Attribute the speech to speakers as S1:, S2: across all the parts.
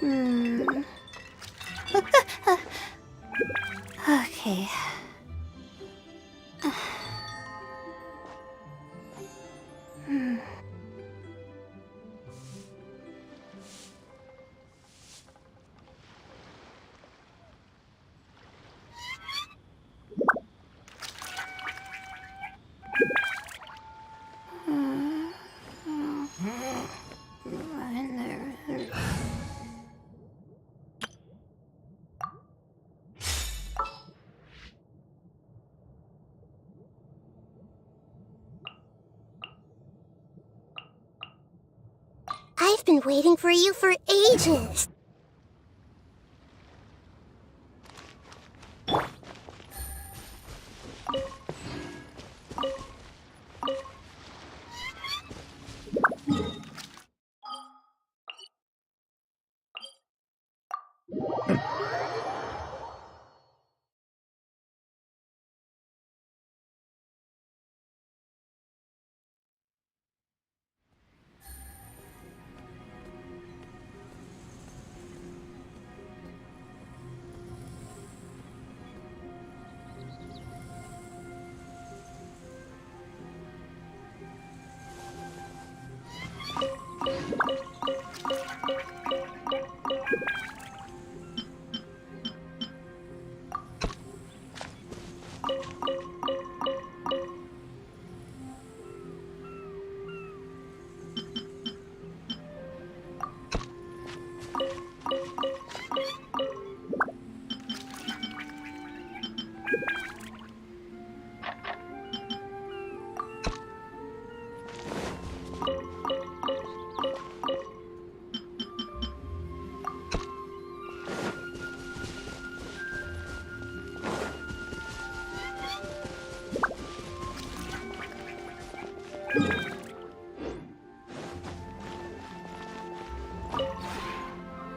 S1: Okay.
S2: I've been waiting for you for ages.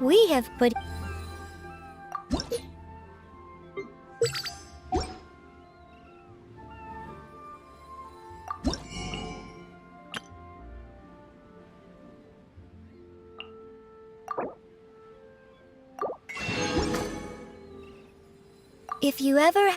S1: We have put... If you ever...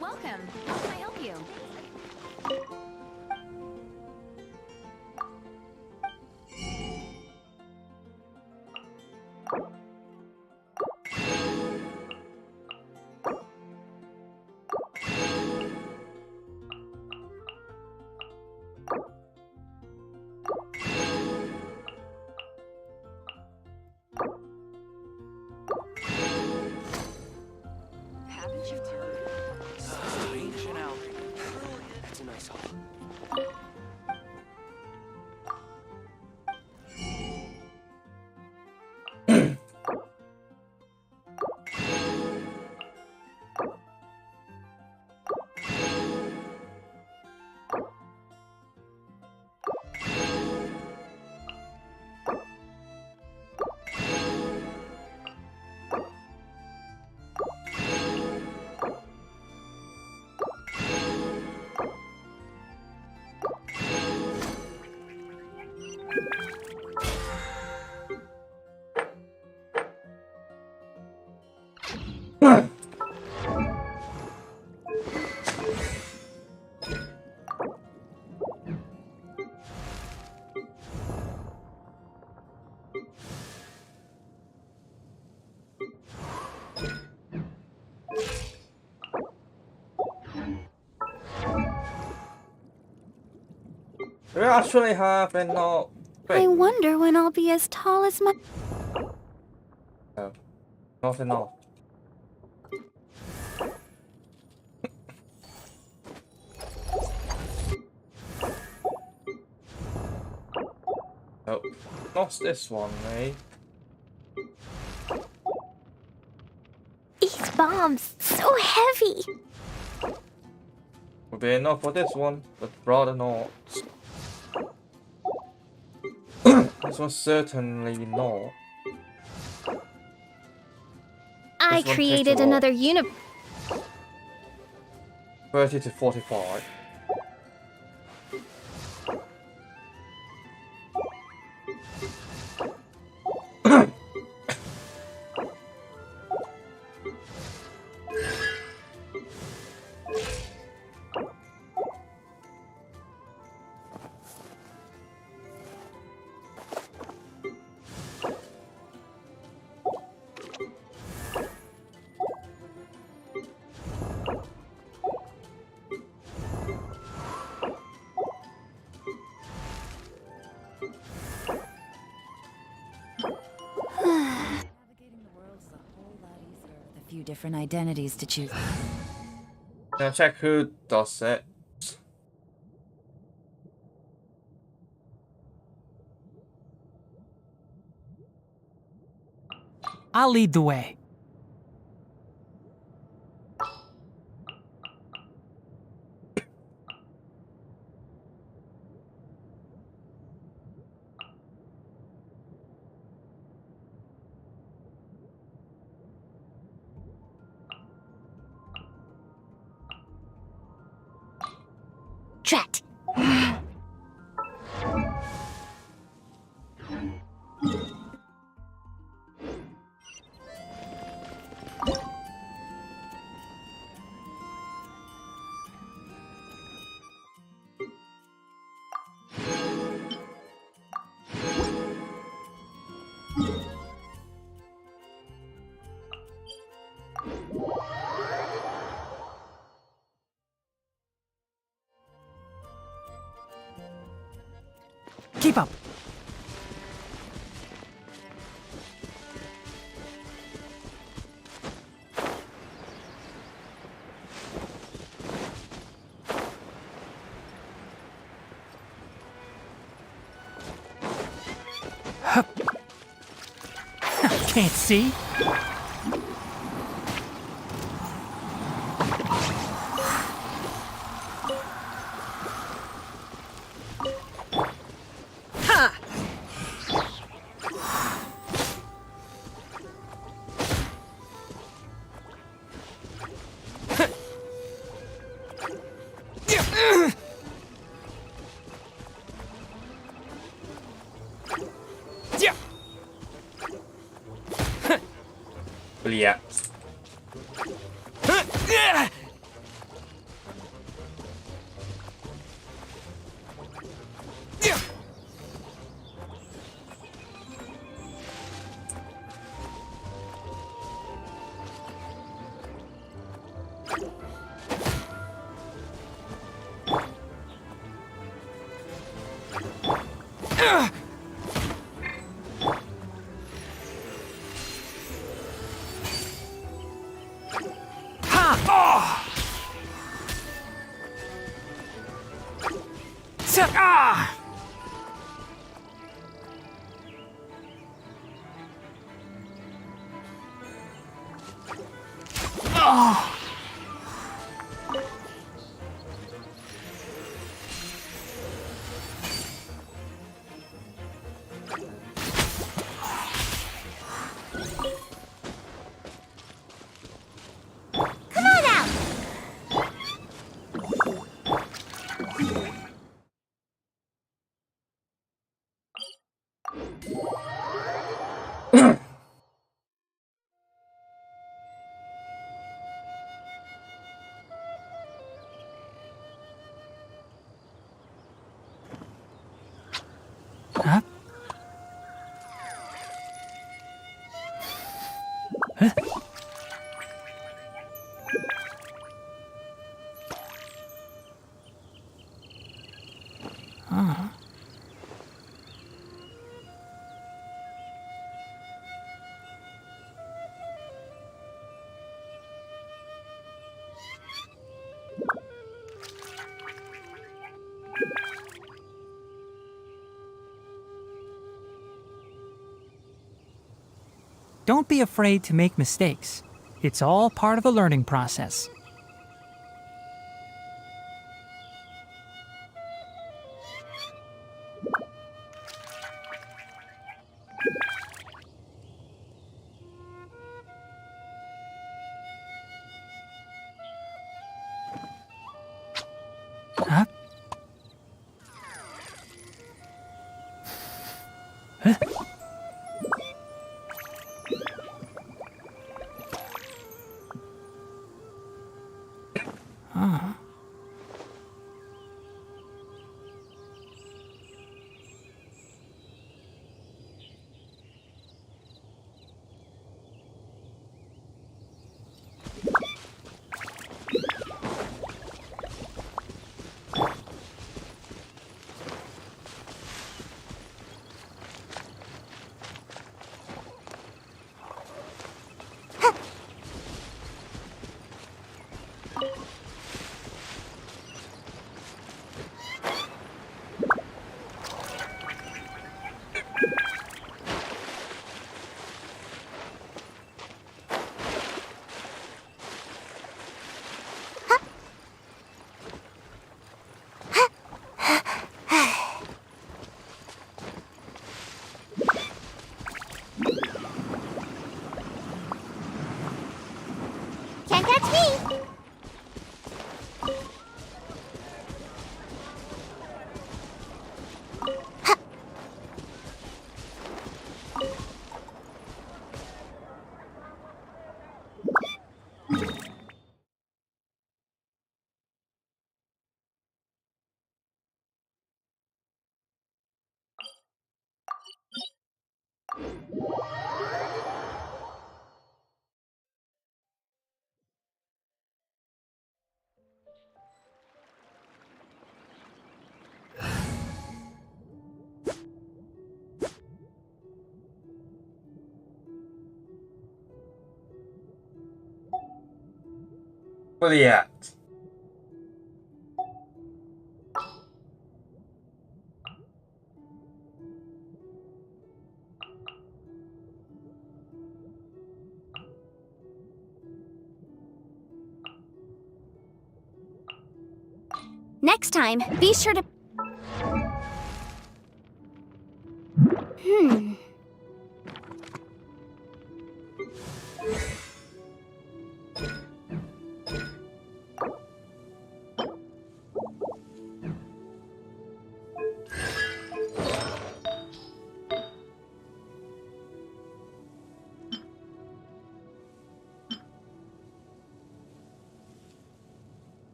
S3: Welcome. How can I help you? Haven't you heard?
S4: Ancient alchemy. That's a nice haul.
S5: We actually have enough
S1: I wonder when I'll be as tall as my...
S5: No, not enough. Nope, not this one, eh?
S2: These bombs, so heavy.
S5: Would be enough for this one, but rather not. This one certainly not.
S2: I
S5: This one takes
S2: created
S5: a lot.
S2: another uni...
S5: 30 to 45.
S6: Navigating the world is a whole lot easier with a few different identities to choose.
S5: Now check who does it.
S7: I'll lead the way.
S2: Drat.
S7: Keep up. Hup. Can't see.
S5: Well, yeah.
S7: Huh? Huh? Don't be afraid to make mistakes. It's all part of the learning process. Huh? Huh? Huh.
S2: Can't catch me!
S5: Where are you at?
S2: Next time, be sure to...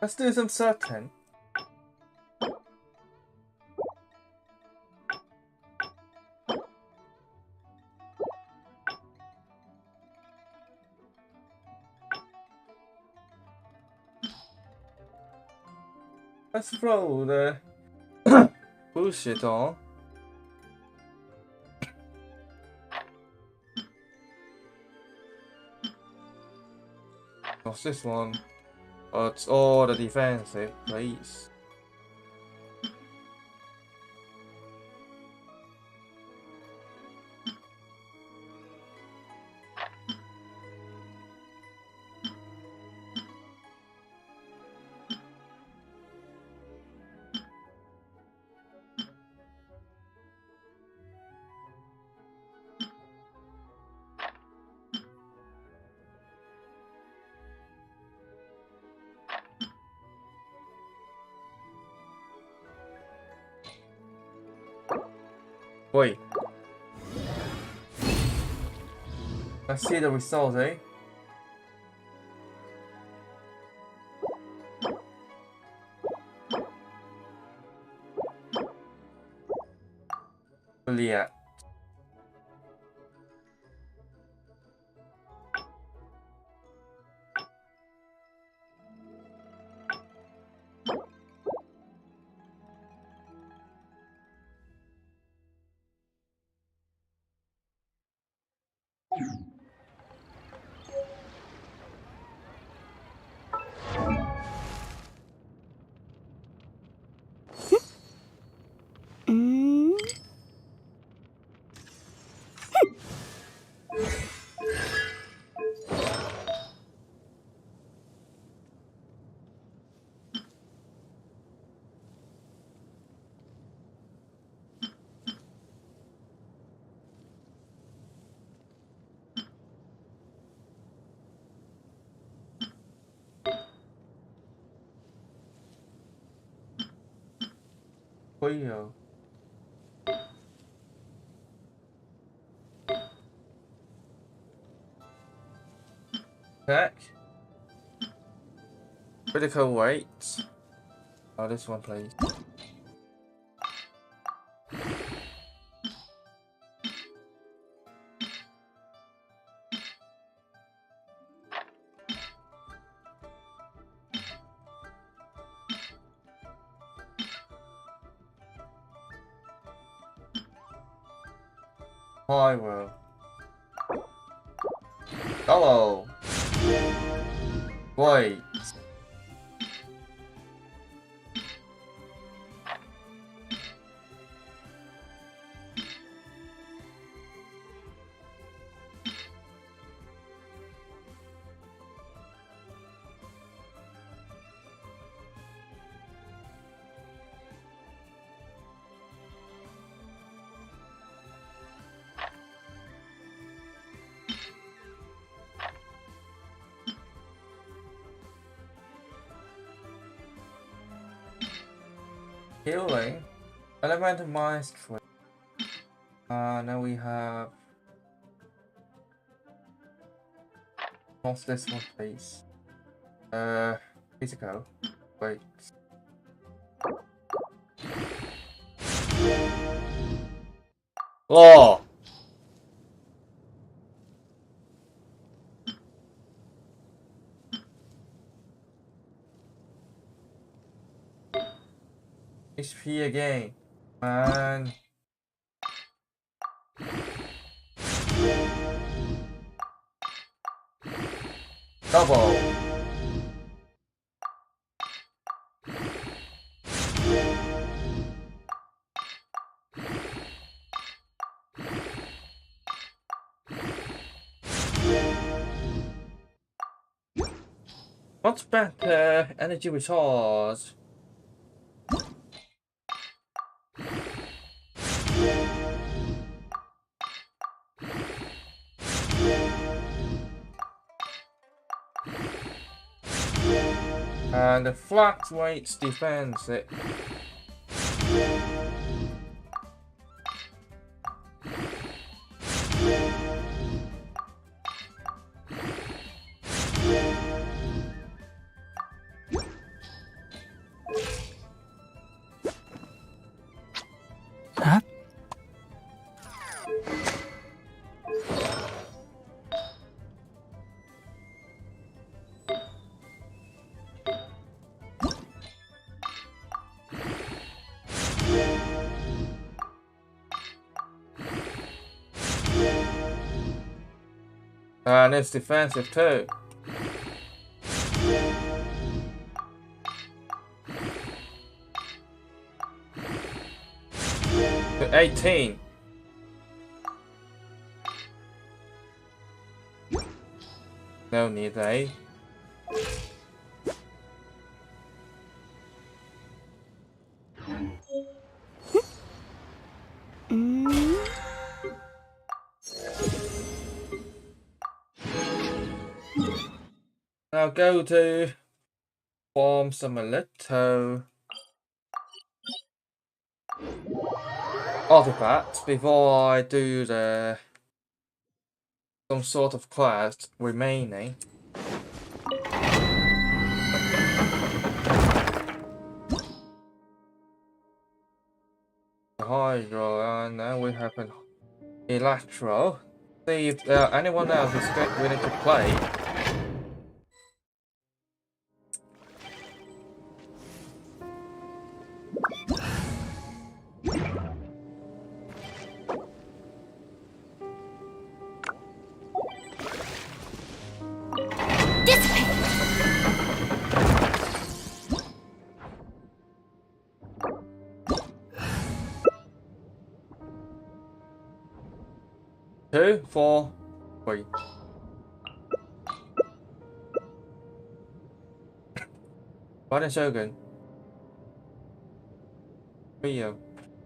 S5: Let's do some certain. Let's throw the bullshit on. What's this one? Oh, it's all the defensive, please. Wait. Let's see the results, eh? Juliet.
S1: Mm.
S5: Quio. Check. Critical weight. Oh, this one, please. I will. Hello. Wait. Healing. Elemental mastery. Now we have. What's this one, please? Physical. Wait. Oh! HP again. Man. Double. What's better? Energy recharge. And the flat weight defense.
S7: Huh?
S5: And it's defensive too. To 18. No need, eh?
S1: Mm.
S5: Now go to form some little artifacts before I do the some sort of quest remaining. hydro, and then we have an electro. See if anyone else is willing to play. Two, 4, 3. Right, Shogun. For you.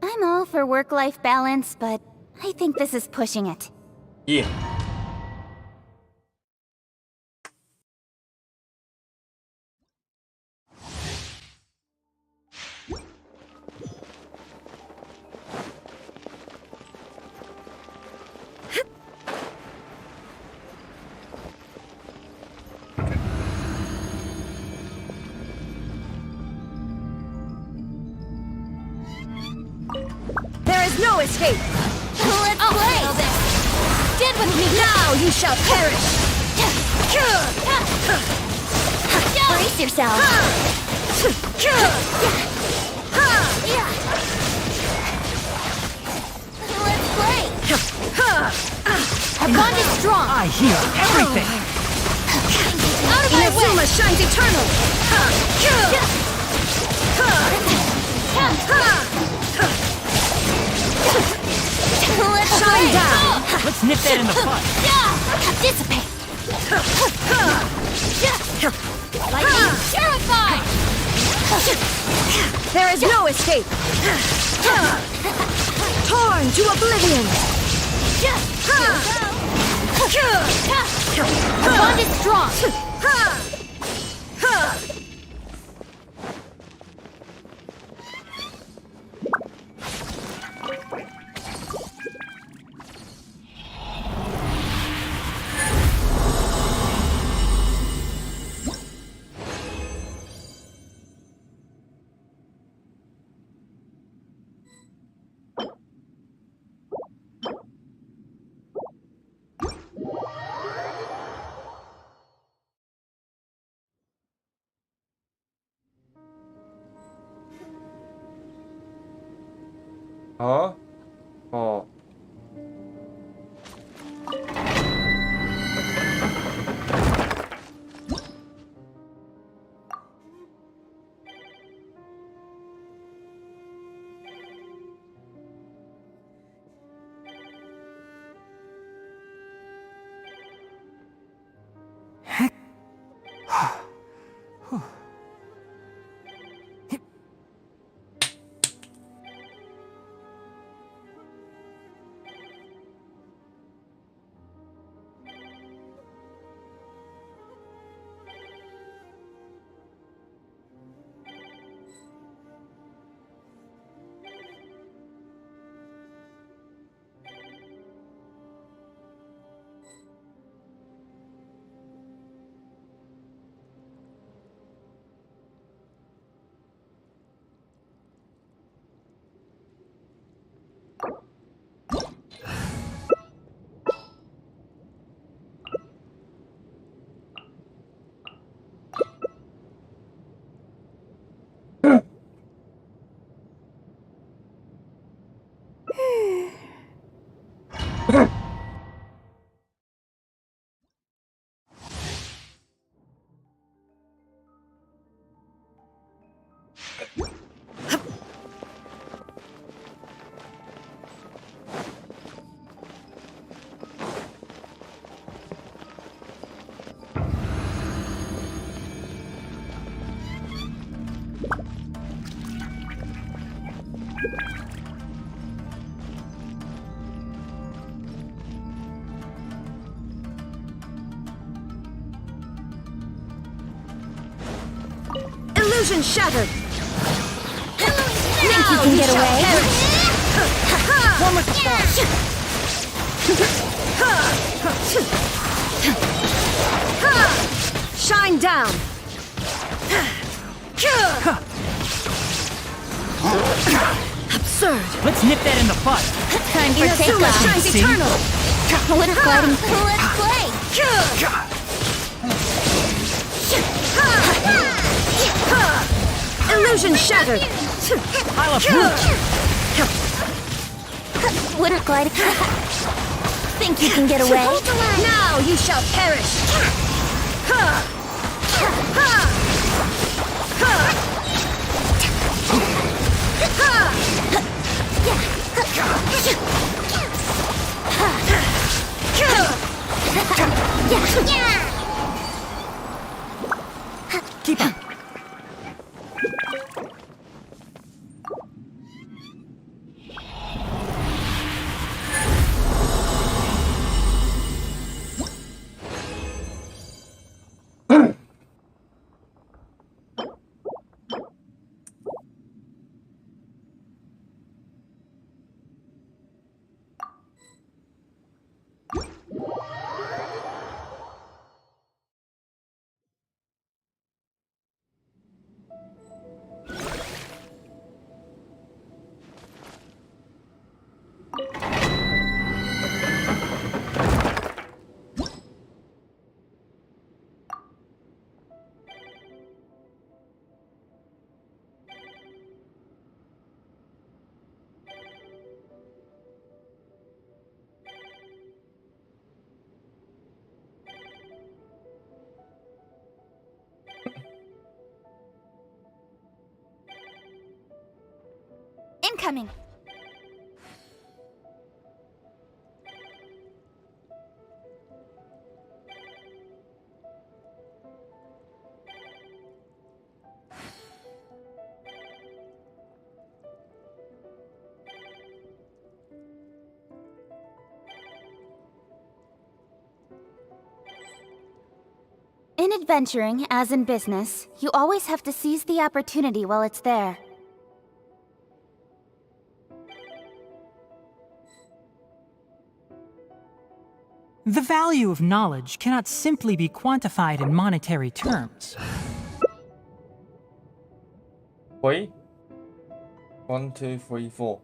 S2: I'm all for work-life balance, but I think this is pushing it.
S5: Yeah.
S8: There is no escape!
S2: Let's play!
S8: Get with me now, you shall perish!
S2: Brace yourself! Let's play! Our bond is strong!
S7: I hear everything.
S2: Out of my way!
S8: Inazuma shines eternal!
S2: Let's
S8: Shine
S2: play!
S8: down!
S7: Let's nip that in the bud.
S2: Dissipate! Lightning terrified!
S8: There is no escape! Torn to oblivion!
S2: Our bond is strong!
S5: Huh? Oh.
S8: Illusion shattered!
S2: Think you can get away?
S8: One with the force! Shine down! Absurd.
S7: Let's nip that in the bud.
S2: Time for
S8: Inazuma
S2: takeoff.
S8: shines
S7: See?
S8: eternal.
S2: Water gliding. Let's play.
S8: Illusion shattered.
S7: I love Groot.
S2: Water gliding. Think you can get away?
S8: Now you shall perish.
S7: Keep up.
S2: Incoming. In adventuring, as in business, you always have to seize the opportunity while it's there.
S7: The value of knowledge cannot simply be quantified in monetary terms.
S5: Wait. 1, 2, 3, 4.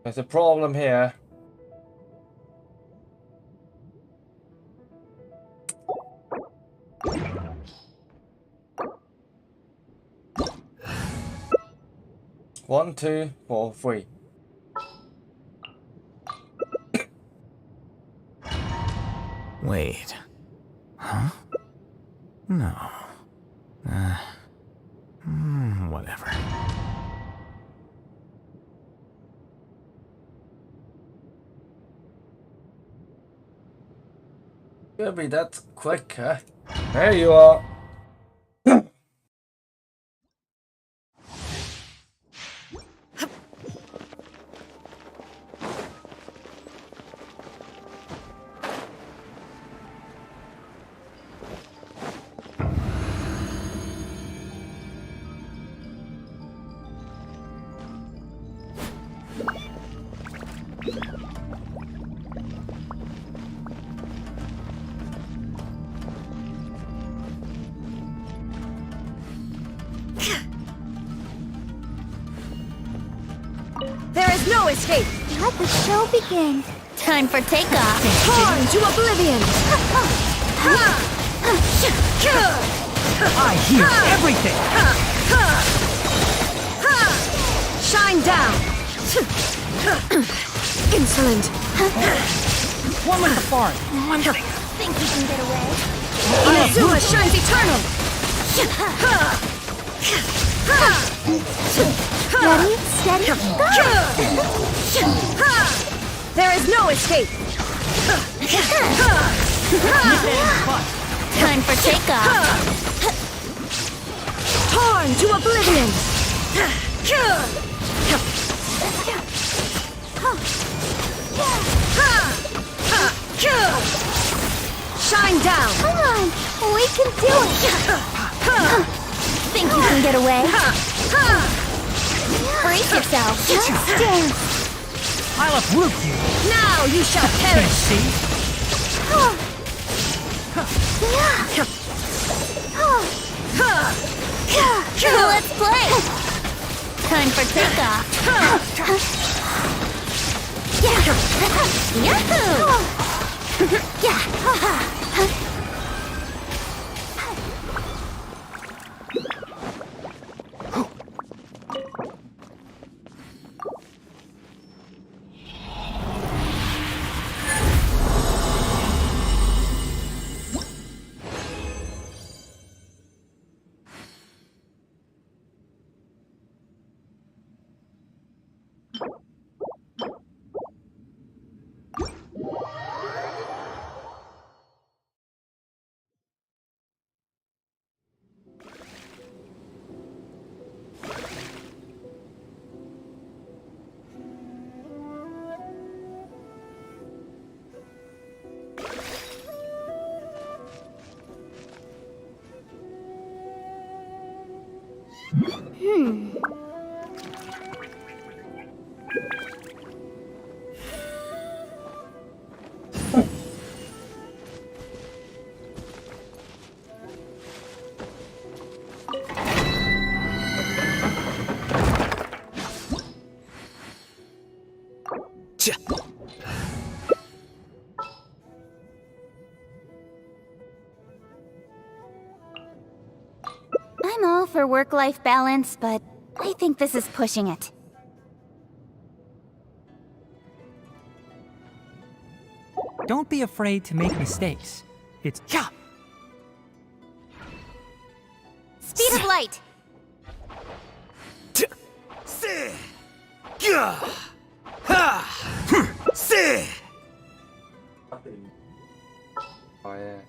S5: There's a problem here. One, two, four, three.
S9: Wait. Huh? No. Whatever.
S5: Gonna be that quick, huh? There you are.
S8: There is no escape.
S1: Let the show begin.
S2: Time for takeoff.
S8: Torn to oblivion.
S7: I hear everything!
S8: Shine down. Insolent.
S7: One with the forest.
S2: Think you can get away?
S8: Inazuma shines eternal.
S1: Ready, steady, go!
S8: There is no escape.
S2: Time for takeoff.
S8: Torn to oblivion. Shine down.
S1: Come on, we can do it!
S2: Think you can get away? Brace yourself.
S1: Just dance!
S7: I'll uproot you!
S8: Now you shall perish.
S7: See?
S2: Let's play! Time for takeoff! Yahoo! I'm all for work-life balance, but I think this is pushing it.
S7: Don't be afraid to make mistakes. It's yeah.
S2: Speed of light!
S5: Oh yeah.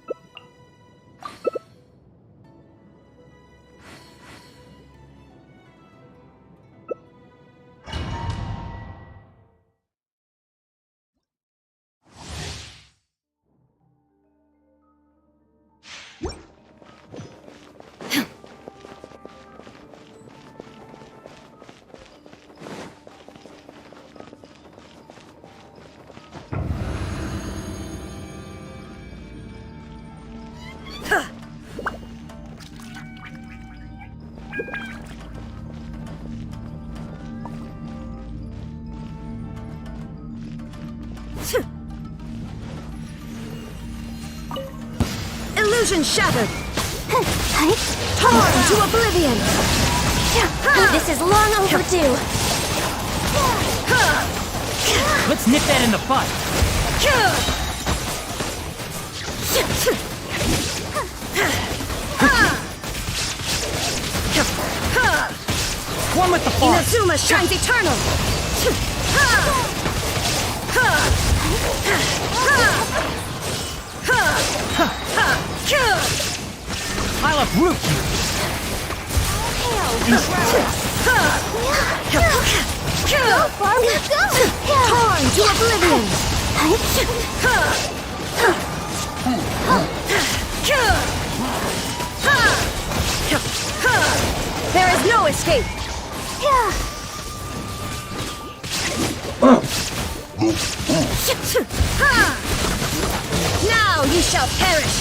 S8: Illusion shattered! Torn to oblivion!
S2: This is long overdue!
S7: Let's nip that in the bud. One with the force.
S8: Inazuma shines eternal!
S7: I'll uproot you.
S8: Torn to oblivion! There is no escape! Now you shall perish!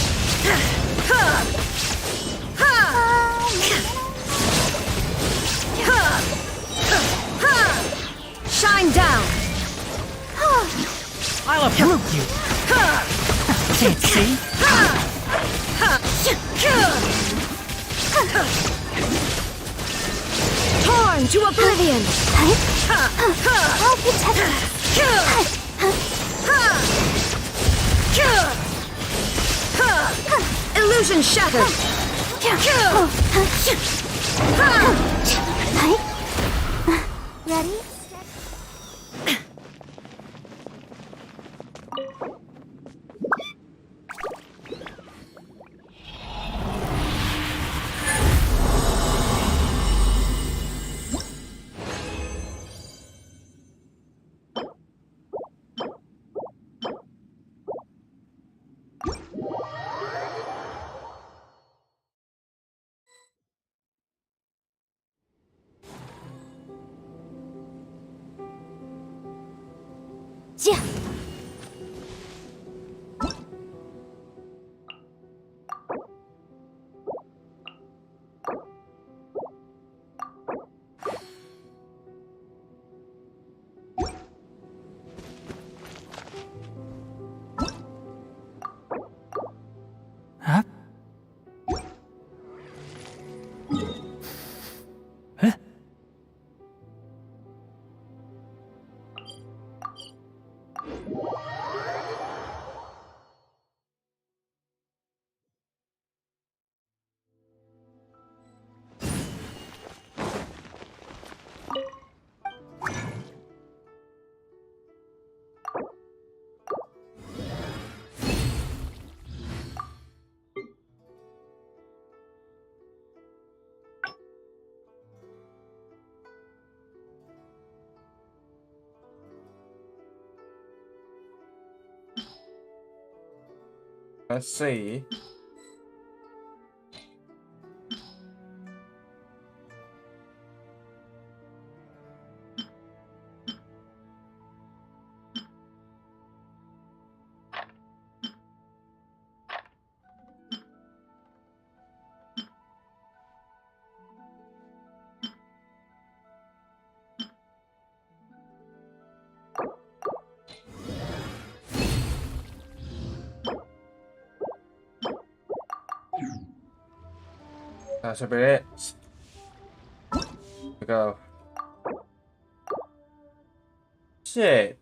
S8: Shine down!
S7: I'll uproot you. Can't see?
S8: Torn to oblivion!
S1: I'll protect you.
S8: Illusion shattered!
S1: Ready?
S2: Yeah.
S5: Let's see. That should be it. Here we go. Shit.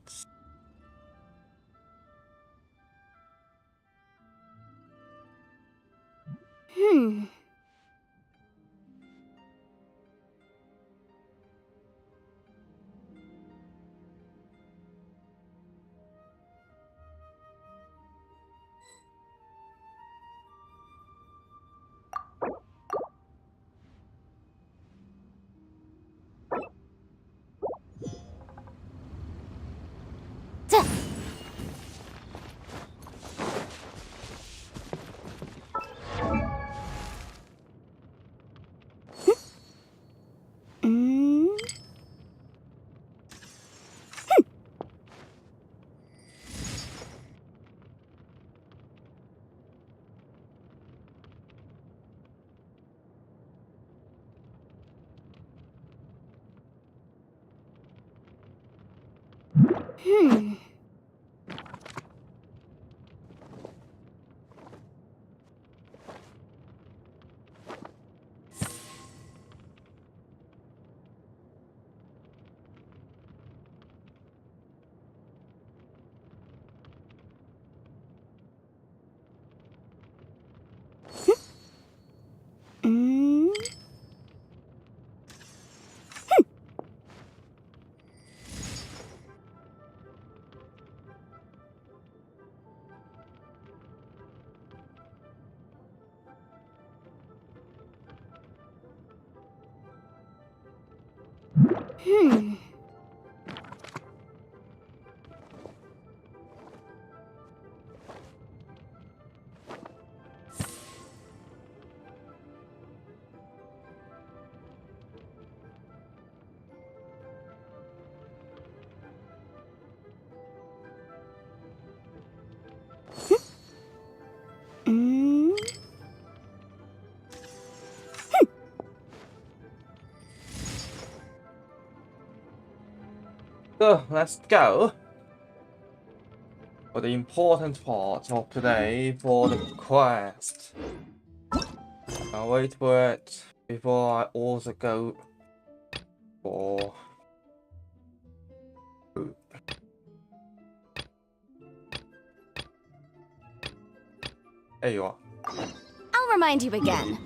S5: So let's go for the important part of today, for the quest. I'll wait for it before I also go for food. There you are.
S8: I'll remind you again.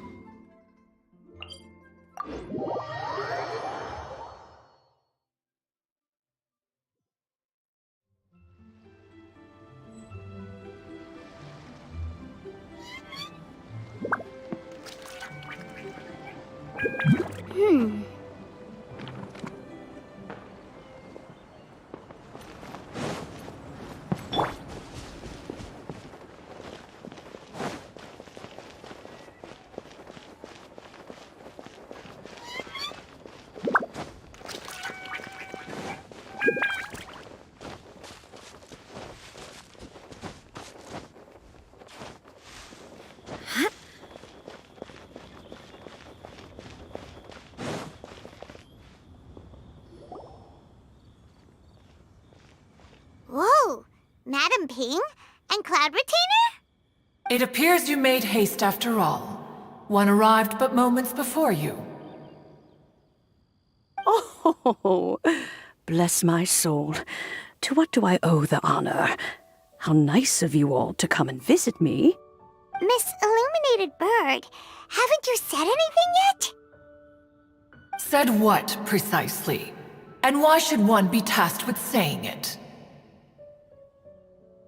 S1: Whoa! Madam Ping? And Cloud Retainer?
S10: It appears you made haste after all. One arrived but moments before you.
S11: Oh, bless my soul. To what do I owe the honor? How nice of you all to come and visit me.
S1: Miss Illuminated Bird, haven't you said anything yet?
S10: Said what, precisely? And why should one be tasked with saying it?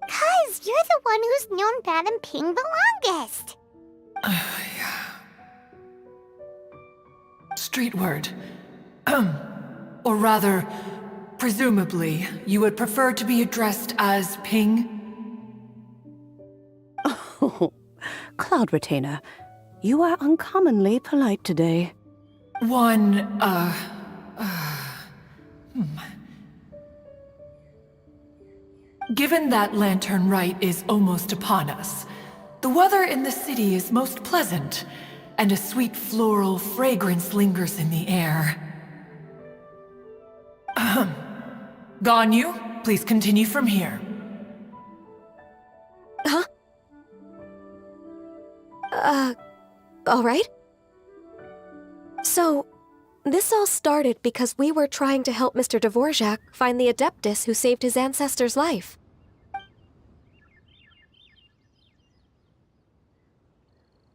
S1: 'Cause you're the one who's known Madam Ping the longest.
S10: Street word. Or rather, presumably, you would prefer to be addressed as Ping?
S11: Oh, Cloud Retainer, you are uncommonly polite today.
S10: Given that Lantern Rite is almost upon us, the weather in the city is most pleasant, and a sweet floral fragrance lingers in the air. Ganyu, please continue from here.
S8: Huh? All right. So, this all started because we were trying to help Mr. Dvorak find the Adeptus who saved his ancestor's life.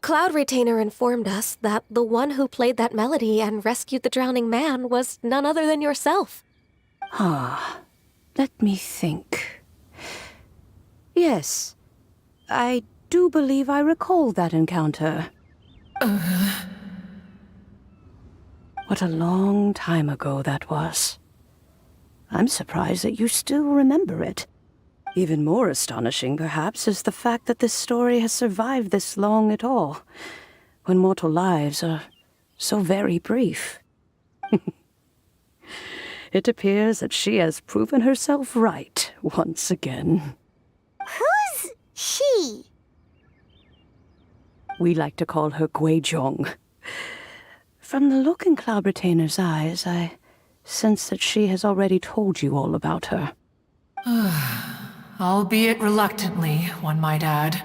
S8: Cloud Retainer informed us that the one who played that melody and rescued the drowning man was none other than yourself.
S11: Let me think. Yes, I do believe I recall that encounter. What a long time ago that was. I'm surprised that you still remember it. Even more astonishing, perhaps, is the fact that this story has survived this long at all, when mortal lives are so very brief. It appears that she has proven herself right once again.
S1: Who's she?
S11: We like to call her Guizhong. From the look in Cloud Retainer's eyes, I sense that she has already told you all about her.
S10: Albeit reluctantly, one might add.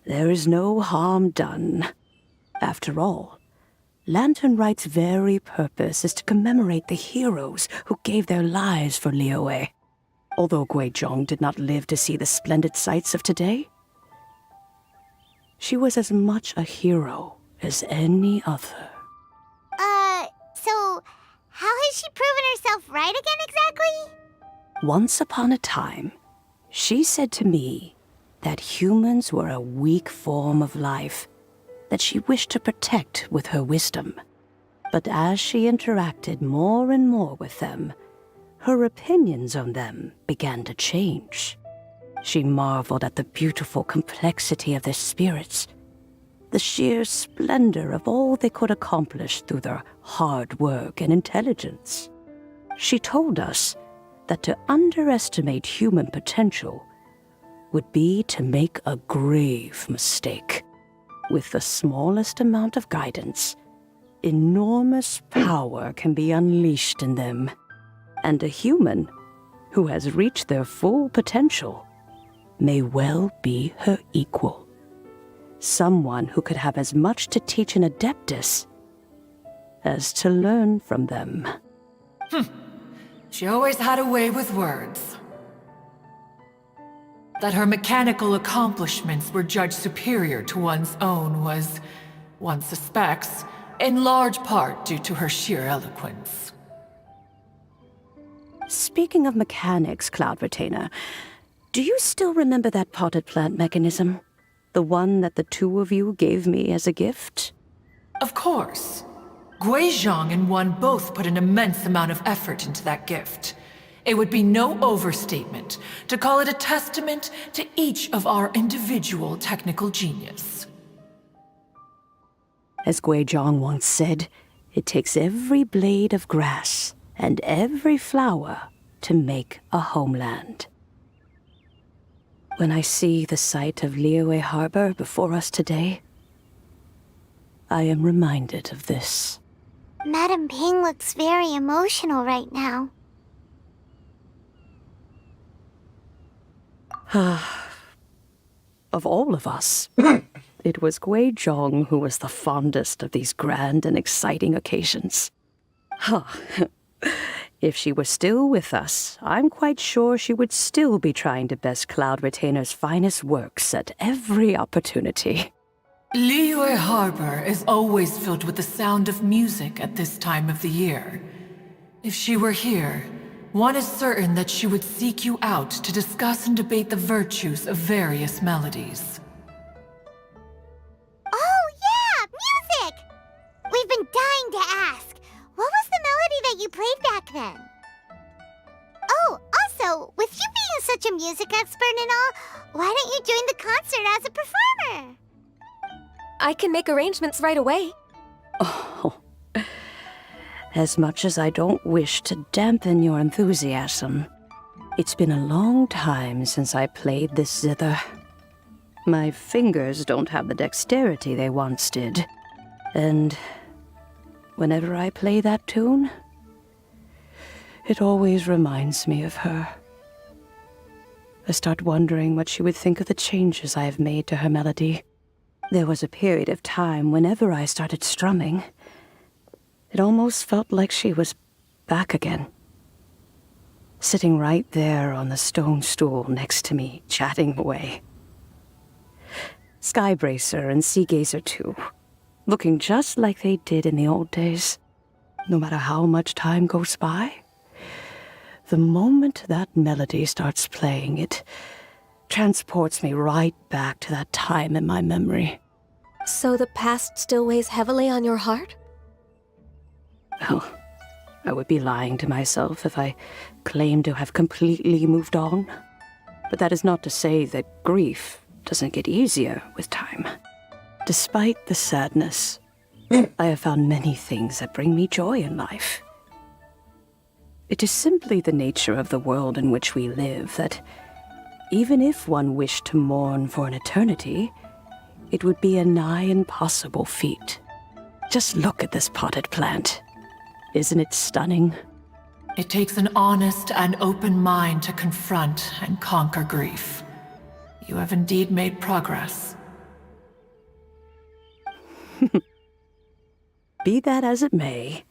S11: There is no harm done. After all, Lantern Rite's very purpose is to commemorate the heroes who gave their lives for Liyue. Although Guizhong did not live to see the splendid sights of today, she was as much a hero as any other.
S1: So how has she proven herself right again exactly?
S11: Once upon a time, she said to me that humans were a weak form of life that she wished to protect with her wisdom. But as she interacted more and more with them, her opinions on them began to change. She marveled at the beautiful complexity of their spirits, the sheer splendor of all they could accomplish through their hard work and intelligence. She told us that to underestimate human potential would be to make a grave mistake. With the smallest amount of guidance, enormous power can be unleashed in them. And a human who has reached their full potential may well be her equal. Someone who could have as much to teach an Adeptus as to learn from them.
S10: She always had a way with words. That her mechanical accomplishments were judged superior to one's own was, one suspects, in large part due to her sheer eloquence.
S11: Speaking of mechanics, Cloud Retainer, do you still remember that potted plant mechanism? The one that the two of you gave me as a gift?
S10: Of course. Guizhong and one both put an immense amount of effort into that gift. It would be no overstatement to call it a testament to each of our individual technical genius.
S11: As Guizhong once said, it takes every blade of grass and every flower to make a homeland. When I see the sight of Liyue Harbor before us today, I am reminded of this.
S1: Madam Ping looks very emotional right now.
S11: Of all of us, it was Guizhong who was the fondest of these grand and exciting occasions. If she were still with us, I'm quite sure she would still be trying to best Cloud Retainer's finest works at every opportunity.
S10: Liyue Harbor is always filled with the sound of music at this time of the year. If she were here, one is certain that she would seek you out to discuss and debate the virtues of various melodies.
S1: Oh, yeah! Music! We've been dying to ask. What was the melody that you played back then? Oh, also, with you being such a music expert and all, why don't you join the concert as a performer?
S8: I can make arrangements right away.
S11: Oh, as much as I don't wish to dampen your enthusiasm, it's been a long time since I played this zither. My fingers don't have the dexterity they once did, and whenever I play that tune, it always reminds me of her. I start wondering what she would think of the changes I have made to her melody. There was a period of time whenever I started strumming, it almost felt like she was back again. Sitting right there on the stone stool next to me, chatting away. Skybracer and Seagazer too, looking just like they did in the old days. No matter how much time goes by, the moment that melody starts playing, it transports me right back to that time in my memory.
S8: So the past still weighs heavily on your heart?
S11: Well, I would be lying to myself if I claimed to have completely moved on. But that is not to say that grief doesn't get easier with time. Despite the sadness, I have found many things that bring me joy in life. It is simply the nature of the world in which we live that even if one wished to mourn for an eternity, it would be a nigh impossible feat. Just look at this potted plant. Isn't it stunning?
S10: It takes an honest and open mind to confront and conquer grief. You have indeed made progress.
S11: Be that as it may,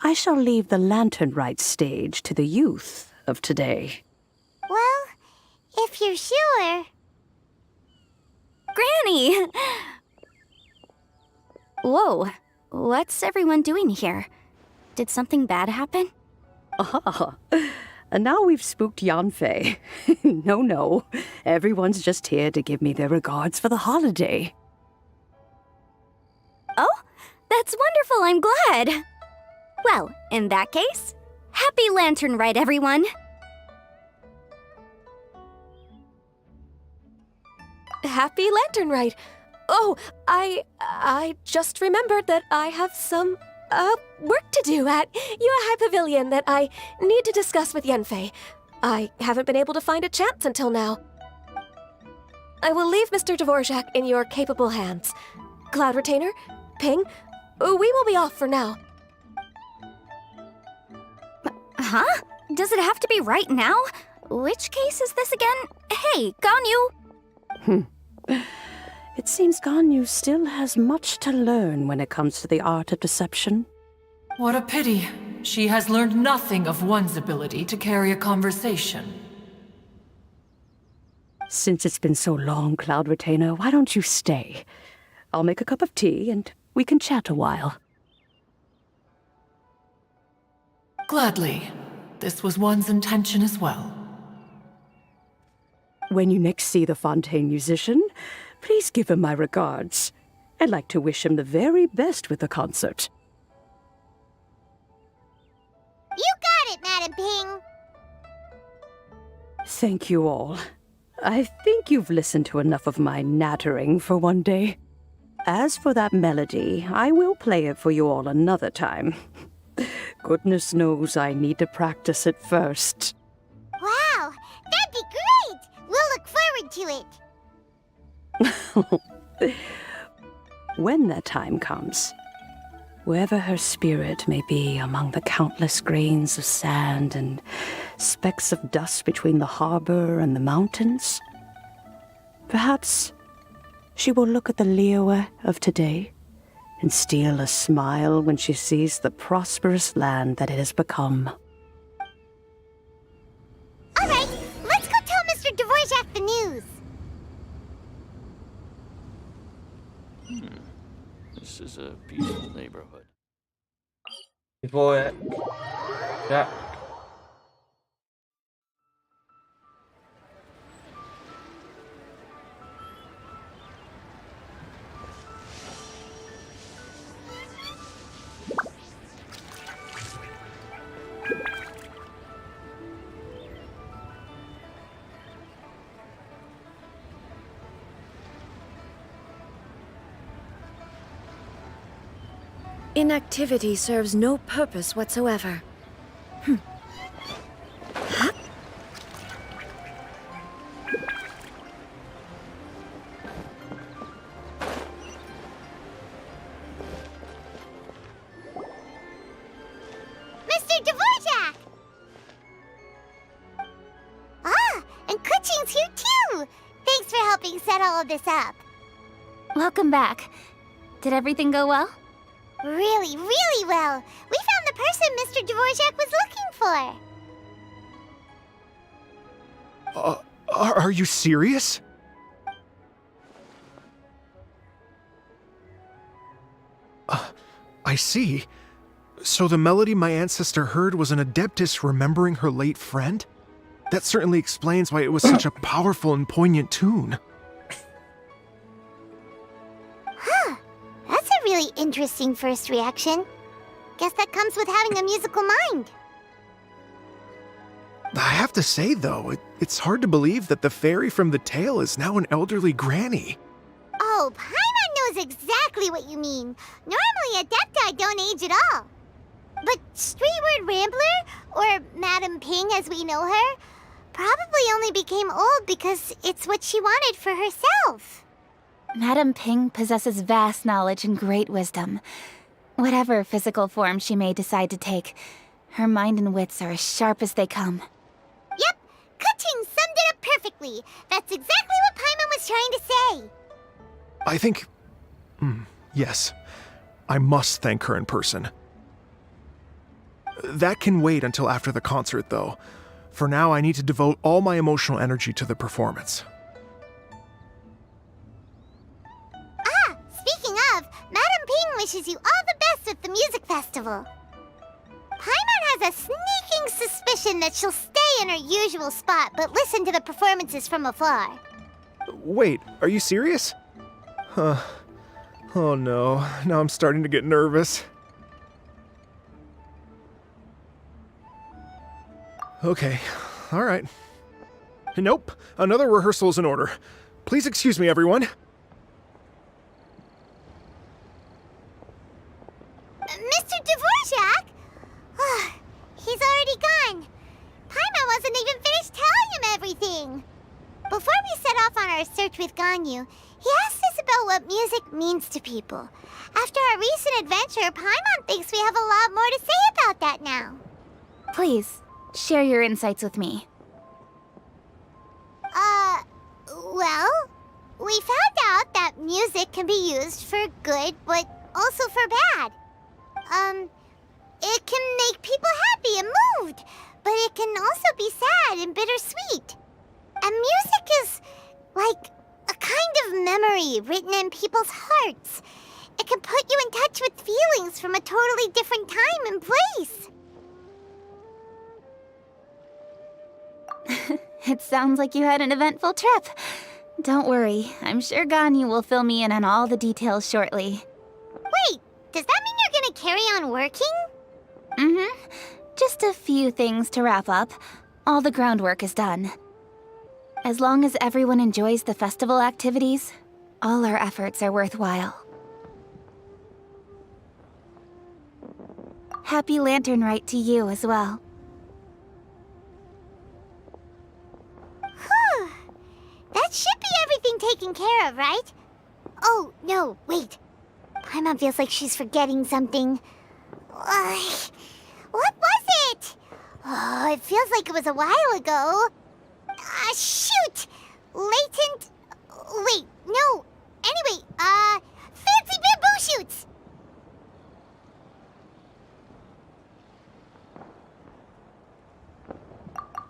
S11: I shall leave the lantern rite stage to the youth of today.
S1: Well, if you're sure.
S2: Granny! Whoa, what's everyone doing here? Did something bad happen?
S11: Ah, and now we've spooked Yanfei. No, everyone's just here to give me their regards for the holiday.
S2: Oh, that's wonderful, I'm glad. Well, in that case, happy Lantern Rite, everyone.
S8: Happy Lantern Rite. Oh, I just remembered that I have some work to do at Yuehai Pavilion that I need to discuss with Yanfei. I haven't been able to find a chance until now. I will leave Mr. Dvorak in your capable hands. Cloud Retainer, Ping, we will be off for now.
S2: Huh? Does it have to be right now? Which case is this again? Hey, Ganyu!
S11: It seems Ganyu still has much to learn when it comes to the art of deception.
S10: What a pity. She has learned nothing of one's ability to carry a conversation.
S11: Since it's been so long, Cloud Retainer, why don't you stay? I'll make a cup of tea and we can chat a while.
S10: Gladly. This was one's intention as well.
S11: When you next see the Fontaine musician, please give him my regards. I'd like to wish him the very best with the concert.
S1: You got it, Madam Ping.
S11: Thank you all. I think you've listened to enough of my nattering for one day. As for that melody, I will play it for you all another time. Goodness knows I need to practice it first.
S1: Wow, that'd be great. We'll look forward to it.
S11: When that time comes, wherever her spirit may be among the countless grains of sand and specks of dust between the harbor and the mountains, perhaps she will look at the Liyue of today and steal a smile when she sees the prosperous land that it has become.
S4: This is a peaceful neighborhood.
S5: Before it. Yeah.
S8: Inactivity serves no purpose whatsoever.
S1: Mr. Dvorak! Ah, and Kuchin's here too! Thanks for helping set all of this up.
S2: Welcome back. Did everything go well?
S1: Really, really well. We found the person Mr. Dvorak was looking for.
S12: Are you serious? I see. So the melody my ancestor heard was an adeptus remembering her late friend? That certainly explains why it was such a powerful and poignant tune.
S1: Huh. That's a really interesting first reaction. Guess that comes with having a musical mind.
S12: I have to say, though, it's hard to believe that the fairy from the tale is now an elderly granny.
S1: Oh, Paimon knows exactly what you mean. Normally, Adepti don't age at all. But Streetward Rambler, or Madam Ping as we know her, probably only became old because it's what she wanted for herself.
S2: Madam Ping possesses vast knowledge and great wisdom. Whatever physical form she may decide to take, her mind and wits are as sharp as they come.
S1: Yep, Kuching summed it up perfectly. That's exactly what Paimon was trying to say.
S12: I think... yes. I must thank her in person. That can wait until after the concert, though. For now, I need to devote all my emotional energy to the performance.
S1: Ah, speaking of, Madam Ping wishes you all the best with the music festival. Paimon has a sneaking suspicion that she'll stay in her usual spot but listen to the performances from afar.
S12: Wait, are you serious? Huh. Oh no, now I'm starting to get nervous. Okay, alright. Nope, another rehearsal is in order. Please excuse me, everyone.
S1: Mr. Dvorak? He's already gone. Paimon wasn't even finished telling him everything. Before we set off on our search with Ganyu, he asked us about what music means to people. After our recent adventure, Paimon thinks we have a lot more to say about that now.
S2: Please, share your insights with me.
S1: Well, we found out that music can be used for good, but also for bad. It can make people happy and moved, but it can also be sad and bittersweet. And music is like a kind of memory written in people's hearts. It can put you in touch with feelings from a totally different time and place.
S2: It sounds like you had an eventful trip. Don't worry, I'm sure Ganyu will fill me in on all the details shortly.
S1: Wait, does that mean you're gonna carry on working?
S2: Mm-hmm. Just a few things to wrap up. All the groundwork is done. As long as everyone enjoys the festival activities, all our efforts are worthwhile. Happy Lantern Rite to you as well.
S1: Whew. That should be everything taken care of, right? Oh, no, wait. Paimon feels like she's forgetting something. What was it? Oh, it feels like it was a while ago. Shoot! Latent... Wait, no. Anyway, fancy bamboo shoots!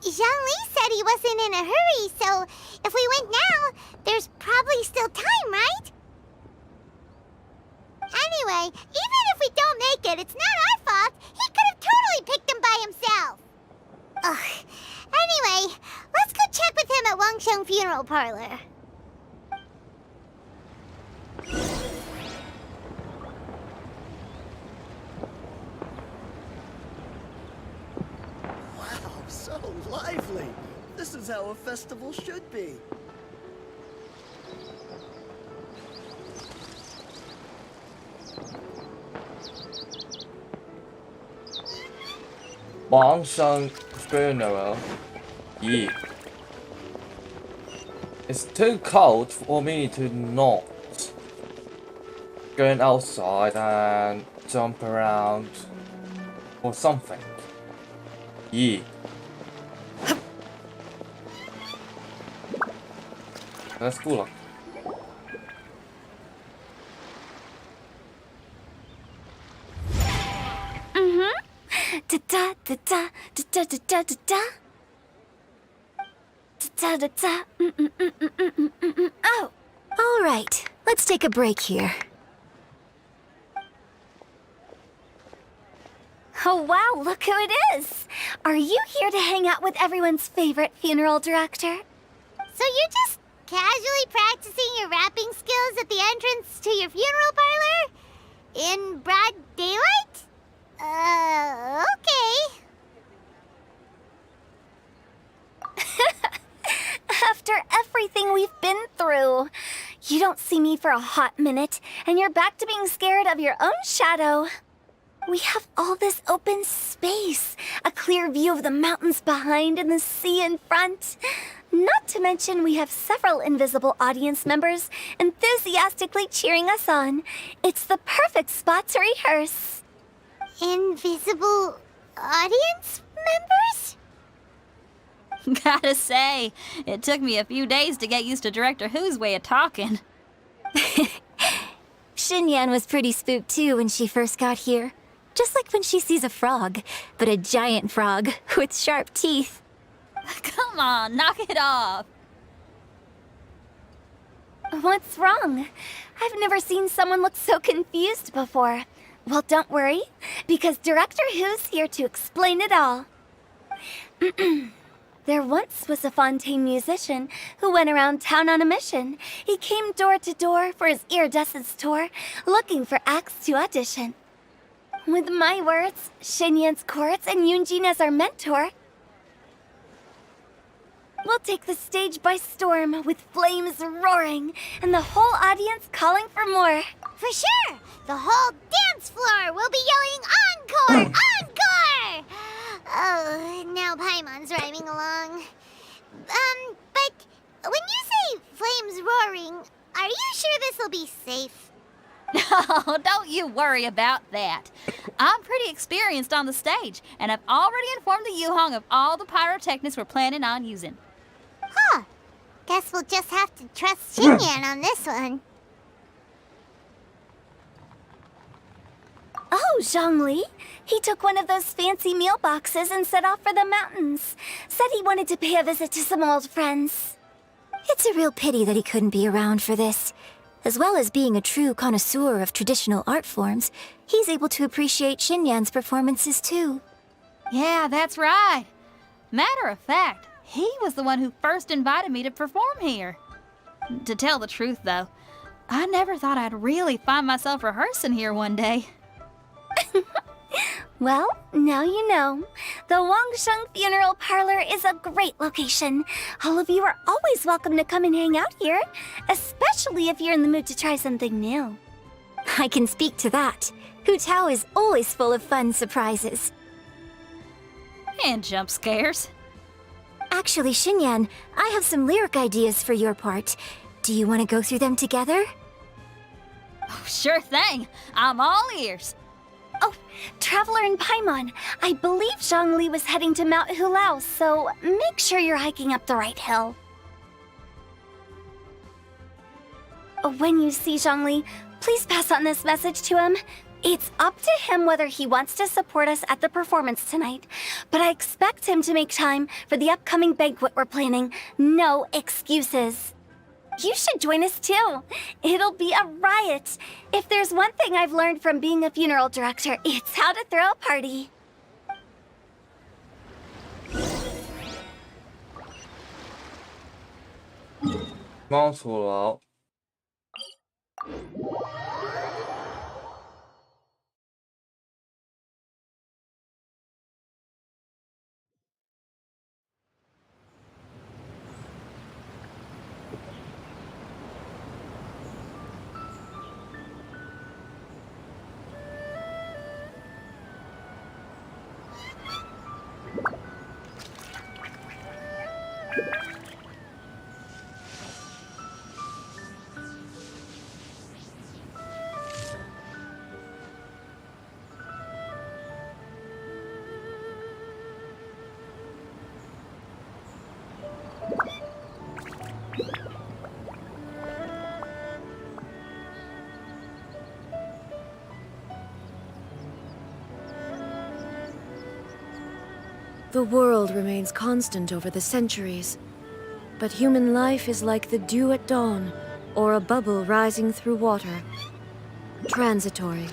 S1: Zhangli said he wasn't in a hurry, so if we went now, there's probably still time, right? Anyway, even if we don't make it, it's not our fault. He could have totally picked him by himself. Ugh. Anyway, let's go check with him at Wangsheng Funeral Parlor.
S13: Wow, so lively. This is how a festival should be.
S5: Wangsheng Funeral. Yeah. It's too cold for me to not go outside and jump around or something. Yeah. That's cool.
S2: Da da da da da da da da da. Da da da. Oh.
S8: All right, let's take a break here.
S2: Oh wow, look who it is! Are you here to hang out with everyone's favorite funeral director?
S1: So you're just casually practicing your rapping skills at the entrance to your funeral parlor? In broad daylight? Okay.
S2: After everything we've been through, you don't see me for a hot minute, and you're back to being scared of your own shadow. We have all this open space, a clear view of the mountains behind and the sea in front. Not to mention we have several invisible audience members enthusiastically cheering us on. It's the perfect spot to rehearse.
S1: Invisible audience members?
S3: Gotta say, it took me a few days to get used to Director Who's way of talking.
S8: Xinyan was pretty spooked too when she first got here. Just like when she sees a frog, but a giant frog with sharp teeth.
S3: Come on, knock it off.
S2: What's wrong? I've never seen someone look so confused before. Well, don't worry, because Director Who's here to explain it all. There once was a Fontaine musician who went around town on a mission. He came door to door for his iridescence tour, looking for acts to audition. With my words, Xinyan's chords, and Yunjin as our mentor, we'll take the stage by storm with flames roaring and the whole audience calling for more.
S1: For sure! The whole dance floor will be yelling, "Encore! Encore!" Oh, now Paimon's rhyming along. But when you say flames roaring, are you sure this'll be safe?
S3: No, don't you worry about that. I'm pretty experienced on the stage, and I've already informed the Yuhong of all the pyrotechnics we're planning on using.
S1: Huh. Guess we'll just have to trust Xinyan on this one.
S2: Oh, Zhongli. He took one of those fancy meal boxes and set off for the mountains. Said he wanted to pay a visit to some old friends.
S8: It's a real pity that he couldn't be around for this. As well as being a true connoisseur of traditional art forms, he's able to appreciate Xinyan's performances too.
S3: Yeah, that's right. Matter of fact, he was the one who first invited me to perform here. To tell the truth, though, I never thought I'd really find myself rehearsing here one day.
S2: Well, now you know. The Wangsheng Funeral Parlor is a great location. All of you are always welcome to come and hang out here, especially if you're in the mood to try something new.
S8: I can speak to that. Hu Tao is always full of fun surprises.
S3: And jump scares.
S8: Actually, Xinyan, I have some lyric ideas for your part. Do you want to go through them together?
S3: Oh, sure thing. I'm all ears.
S2: Oh, Traveler and Paimon, I believe Zhongli was heading to Mount Hulao, so make sure you're hiking up the right hill. When you see Zhongli, please pass on this message to him. It's up to him whether he wants to support us at the performance tonight, but I expect him to make time for the upcoming banquet we're planning. No excuses.
S14: You should join us too. It'll be a riot. If there's one thing I've learned from being a funeral director, it's how to throw a party.
S5: 猫楚楼。
S15: The world remains constant over the centuries, but human life is like the dew at dawn, or a bubble rising through water. Transitory.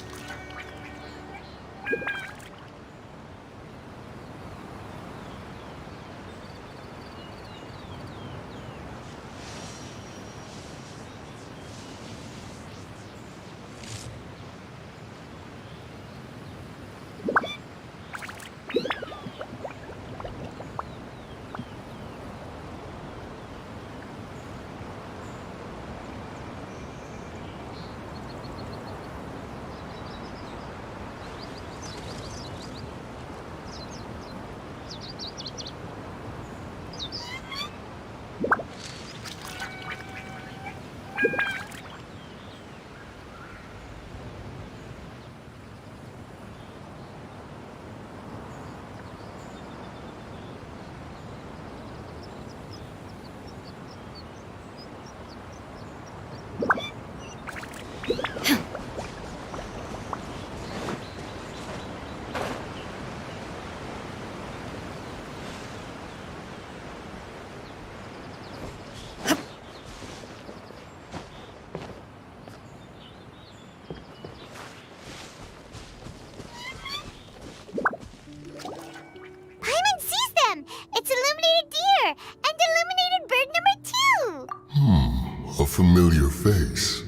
S16: A familiar face.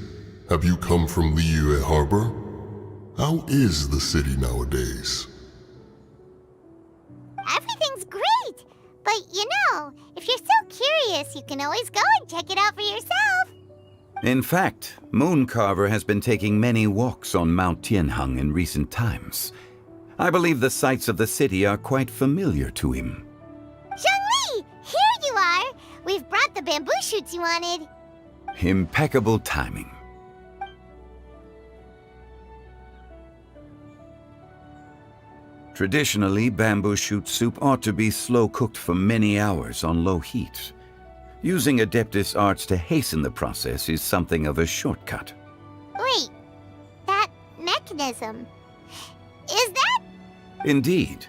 S16: Have you come from Liyue Harbor? How is the city nowadays?
S1: Everything's great! But you know, if you're so curious, you can always go and check it out for yourself.
S17: In fact, Mooncarver has been taking many walks on Mount Tianheng in recent times. I believe the sights of the city are quite familiar to him.
S1: Zhongli! Here you are! We've brought the bamboo shoots you wanted.
S17: Impeccable timing. Traditionally, bamboo shoot soup ought to be slow-cooked for many hours on low heat. Using Adeptus arts to hasten the process is something of a shortcut.
S1: Wait, that mechanism, is that?
S17: Indeed.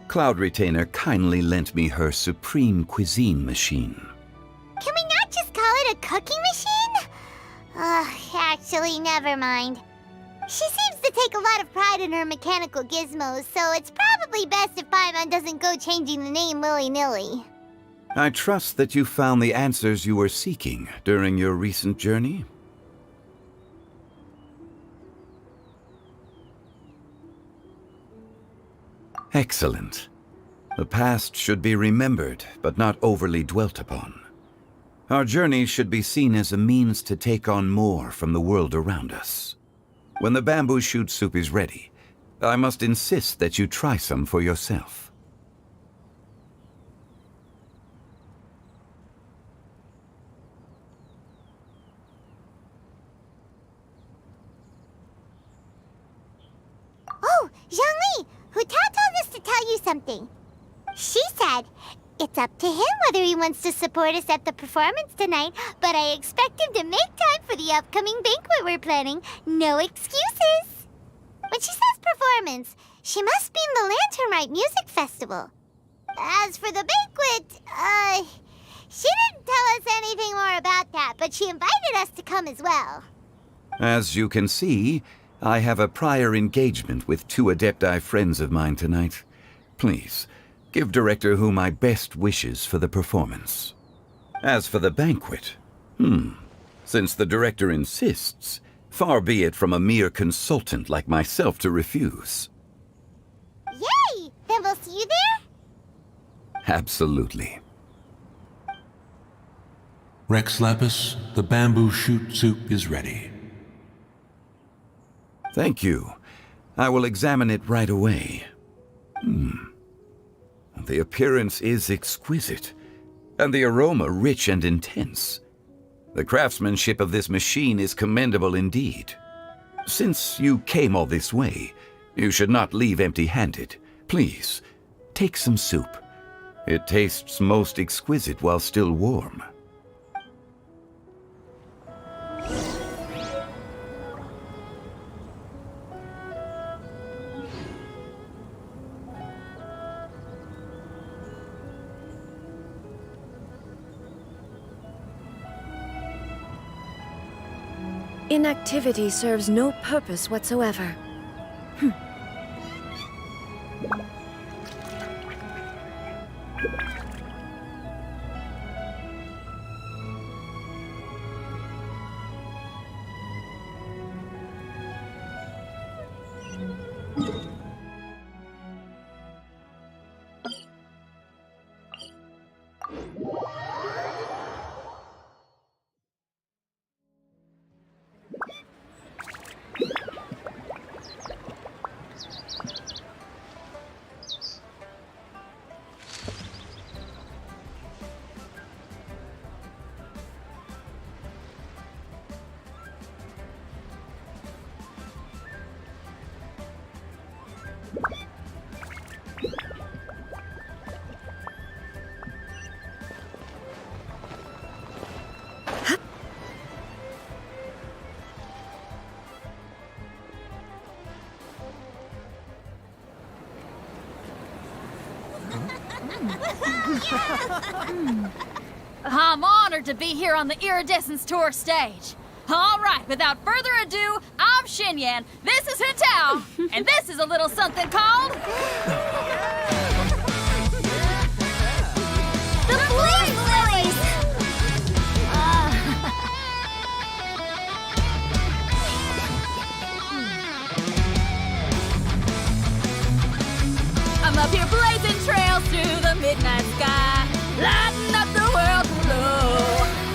S17: Cloud Retainer kindly lent me her supreme cuisine machine.
S1: Can we not just call it a cooking machine? Actually, never mind. She seems to take a lot of pride in her mechanical gizmos, so it's probably best if Paimon doesn't go changing the name willy-nilly.
S17: I trust that you found the answers you were seeking during your recent journey. Excellent. The past should be remembered, but not overly dwelt upon. Our journey should be seen as a means to take on more from the world around us. When the bamboo shoot soup is ready, I must insist that you try some for yourself.
S1: Oh, Zhongli! Huta told us to tell you something. She said, it's up to him whether he wants to support us at the performance tonight, but I expect him to make time for the upcoming banquet we're planning. No excuses. When she says performance, she must mean the Lantern Rite Music Festival. As for the banquet, She didn't tell us anything more about that, but she invited us to come as well.
S17: As you can see, I have a prior engagement with 2 Adepti friends of mine tonight. Please, give Director Hu my best wishes for the performance. As for the banquet, since the Director insists, far be it from a mere consultant like myself to refuse.
S1: Yay! Then we'll see you there?
S17: Absolutely.
S18: Rex Lapis, the bamboo shoot soup is ready.
S17: Thank you. I will examine it right away. The appearance is exquisite, and the aroma rich and intense. The craftsmanship of this machine is commendable indeed. Since you came all this way, you should not leave empty-handed. Please, take some soup. It tastes most exquisite while still warm.
S15: Inactivity serves no purpose whatsoever.
S3: I'm honored to be here on the Iridescence Tour stage. All right, without further ado, I'm Xinyan, this is Hitao, and this is a little something called...
S14: The Blaze Lilies!
S3: I'm up here blazing trails through the midnight sky, lighting up the world below.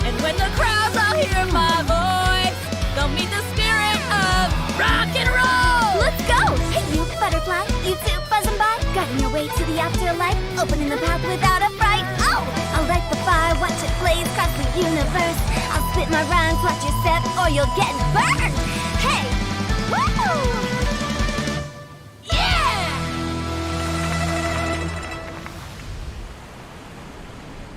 S3: And when the crowds all hear my voice, they'll meet the spirit of rock and roll.
S14: Let's go! Hey, you butterfly, you too buzzing by, guiding your way to the afterlife, opening the path without a fright. Oh, I'll light the fire, watch it blaze across the universe. I'll spit my rhymes, watch your step, or you'll get burned. Hey, woo!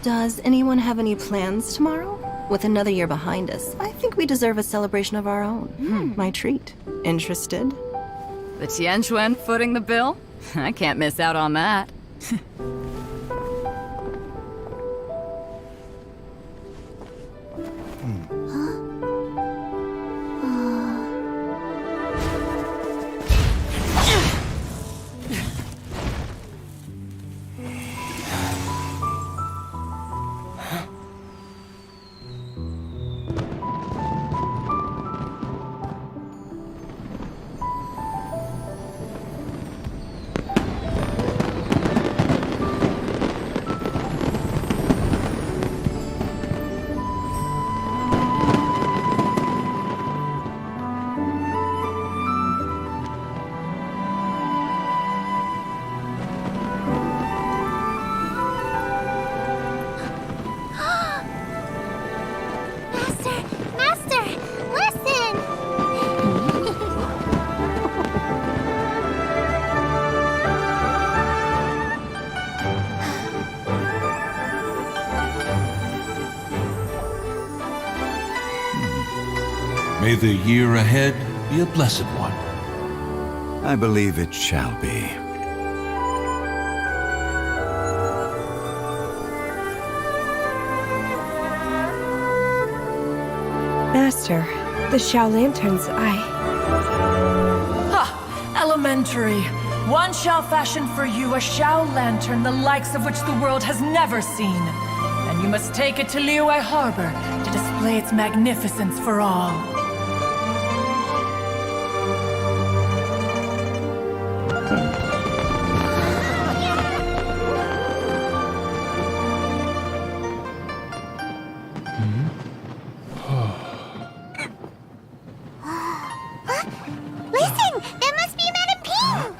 S19: Does anyone have any plans tomorrow? With another year behind us, I think we deserve a celebration of our own. My treat. Interested?
S20: The Tianquan footing the bill? I can't miss out on that.
S18: May the year ahead be a blessed one.
S17: I believe it shall be.
S8: Master, the Xiao Lanterns,
S10: Ha! Elementary. One shall fashion for you a Xiao Lantern the likes of which the world has never seen. And you must take it to Liyue Harbor to display its magnificence for all.
S1: Listen! That must be Madame Ping!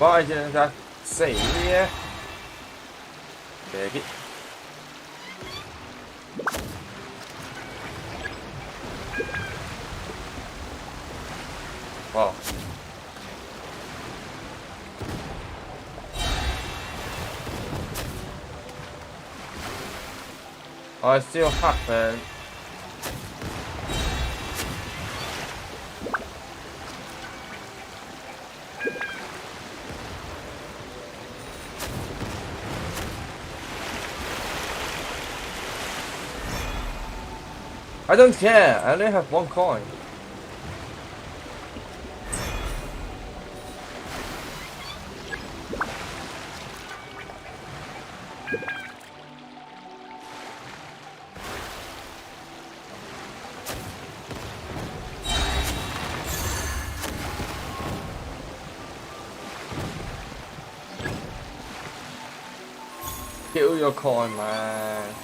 S5: Vai da 4 Vedi. Wow. Oh, it still happened. I don't care, I only have 1 coin. Kill your coin, man.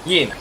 S5: Yin.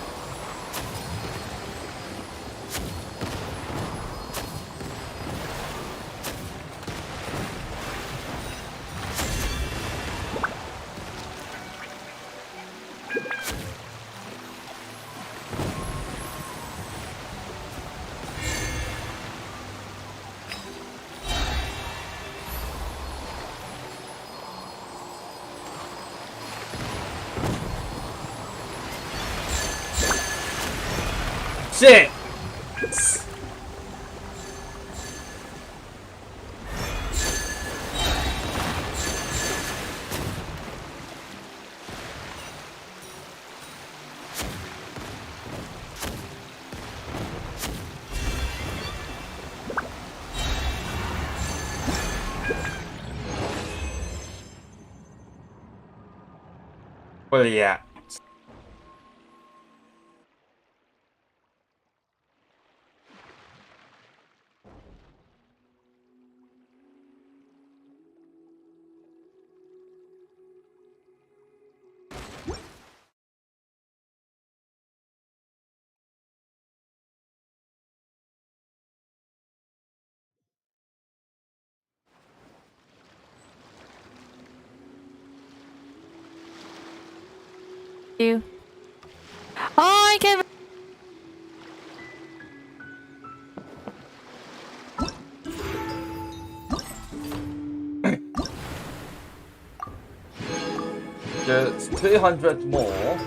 S5: shit! Well, yeah.
S15: You. I can.
S5: There's 200 more.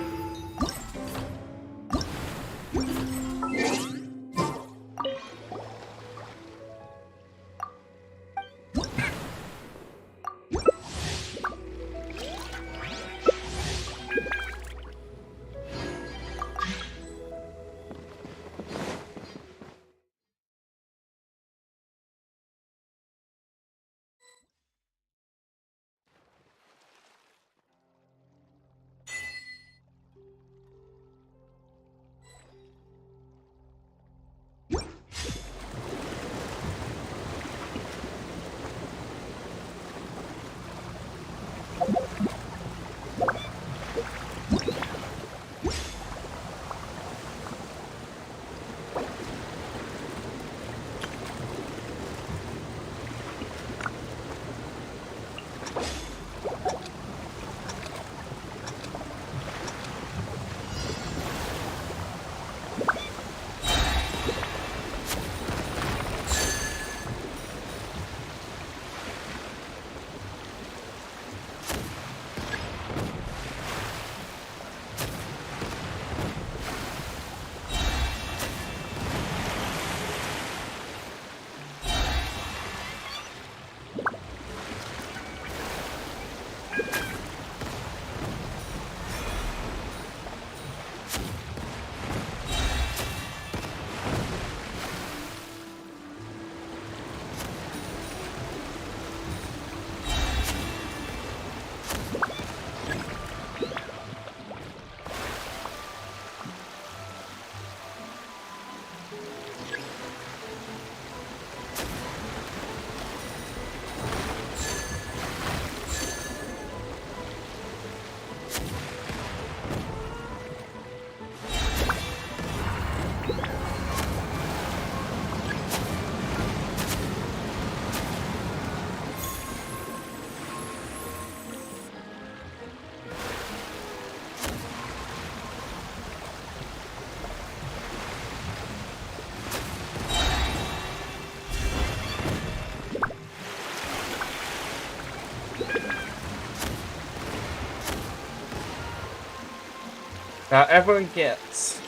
S5: Now everyone gets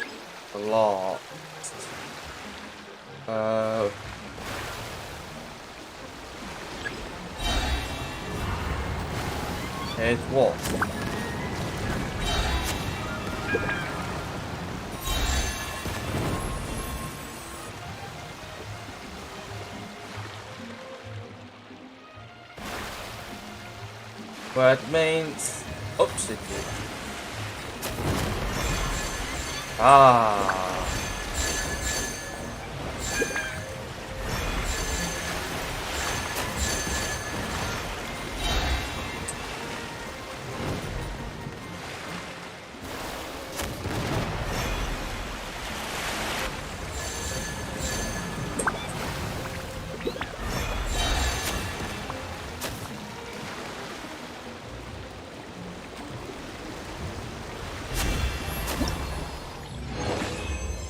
S5: a lot. It what? That means obstacle. Ah.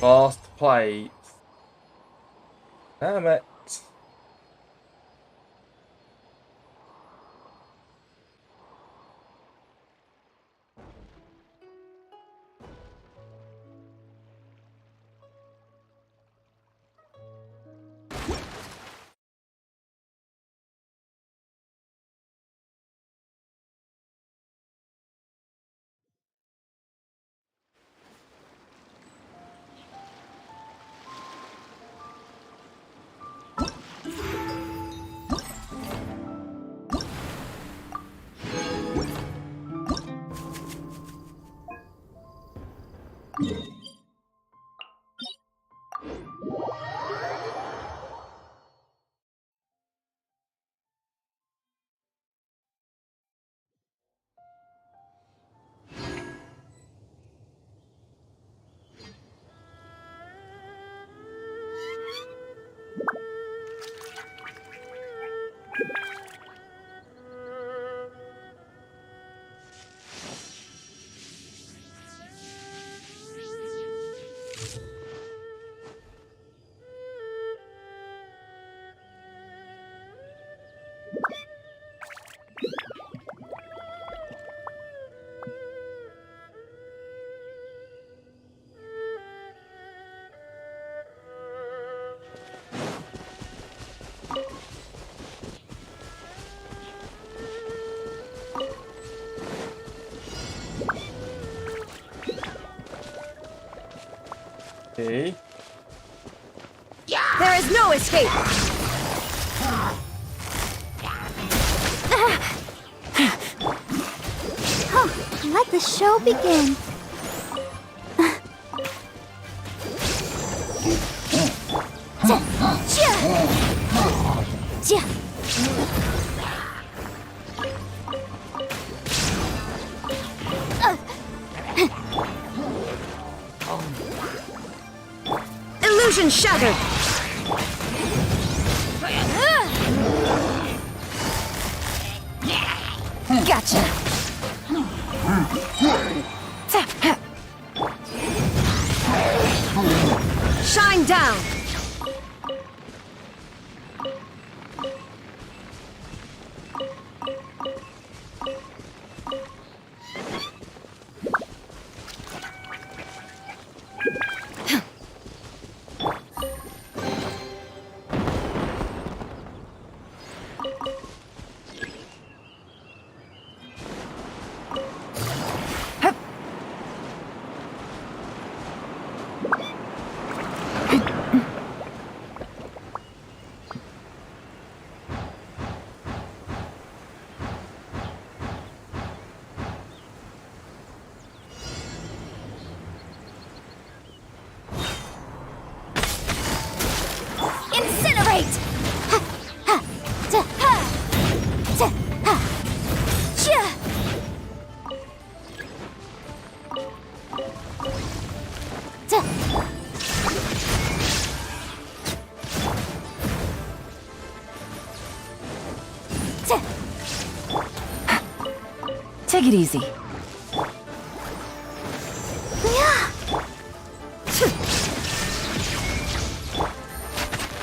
S5: Fast play. Damn it. Okay.
S8: There is no escape!
S14: Let the show begin.
S8: Illusion shattered!
S2: Gotcha.
S8: Shine down!
S14: Incinerate!
S2: Take it easy.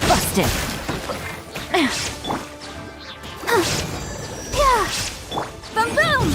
S2: Busted.
S14: Boom boom!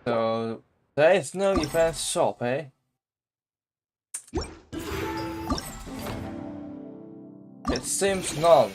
S5: So there is no event shop, eh? It seems none.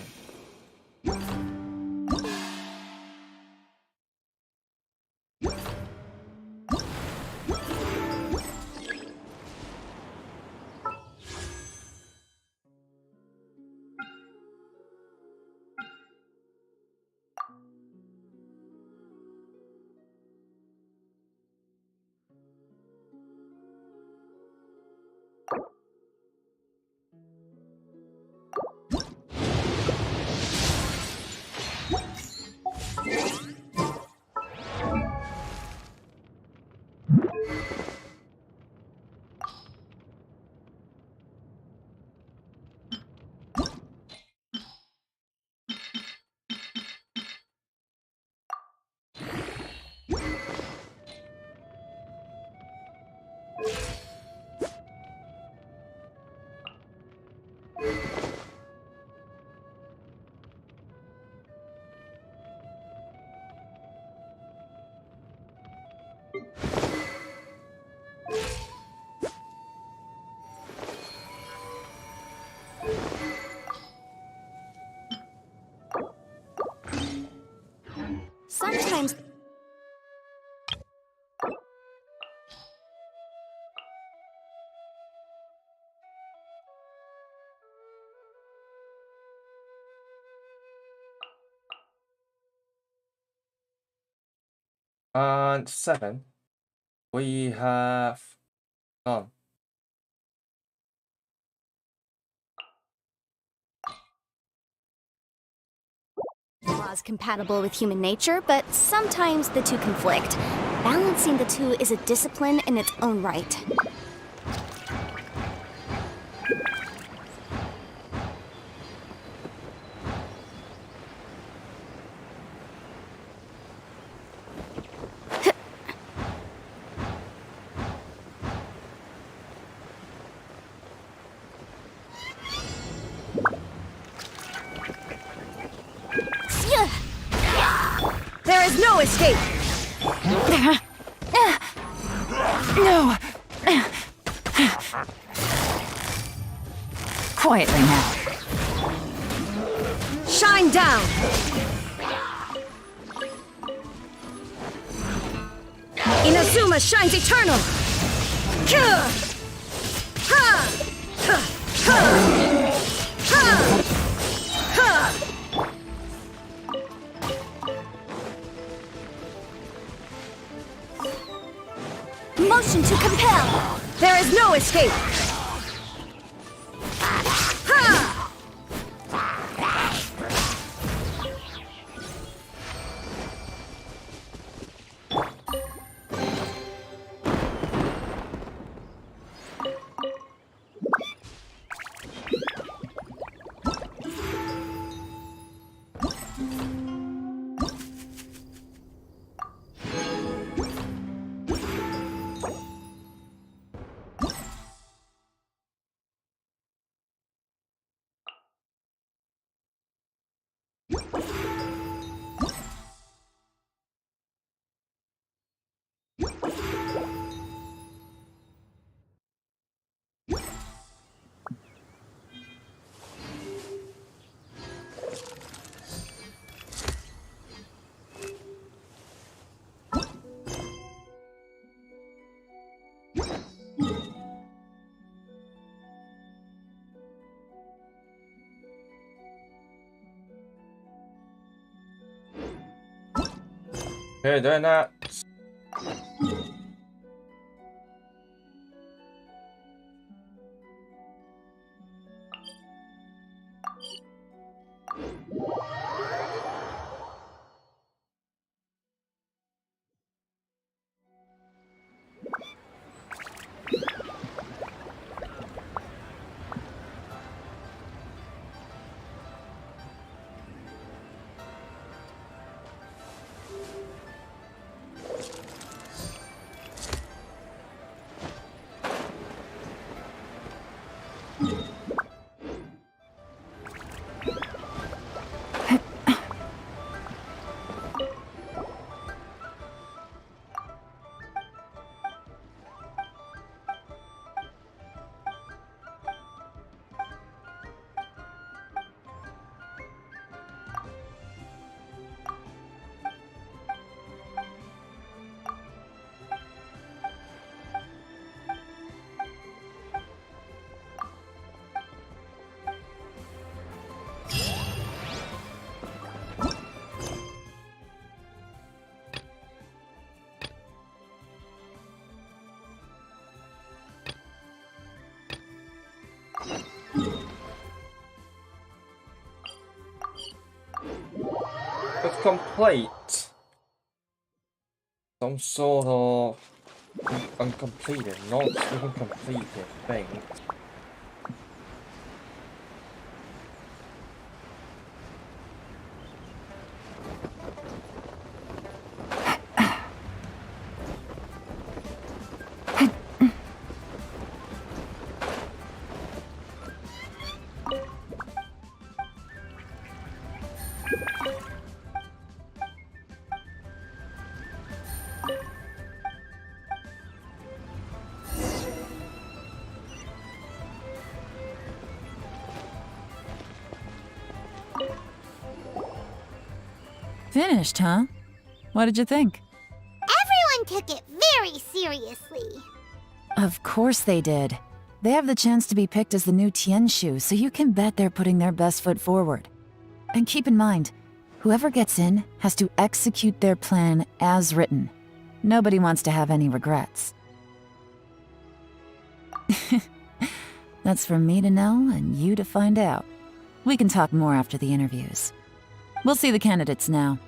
S5: and 7, we have none.
S14: Laws compatible with human nature, but sometimes the two conflict. Balancing the two is a discipline in its own right.
S8: There is no escape!
S20: No! Quietly now.
S8: Shine down! Inazuma shines eternal! Ha! Ha! Ha! Ha! Ha!
S14: Motion to compel!
S8: There is no escape!
S5: Okay, doing that. It's complete. Some sort of uncompleted, not even completed thing.
S20: Finished, huh? What did you think?
S1: Everyone took it very seriously.
S20: Of course they did. They have the chance to be picked as the new Tianshu, so you can bet they're putting their best foot forward. And keep in mind, whoever gets in has to execute their plan as written. Nobody wants to have any regrets. That's for me to know and you to find out. We can talk more after the interviews. We'll see the candidates now.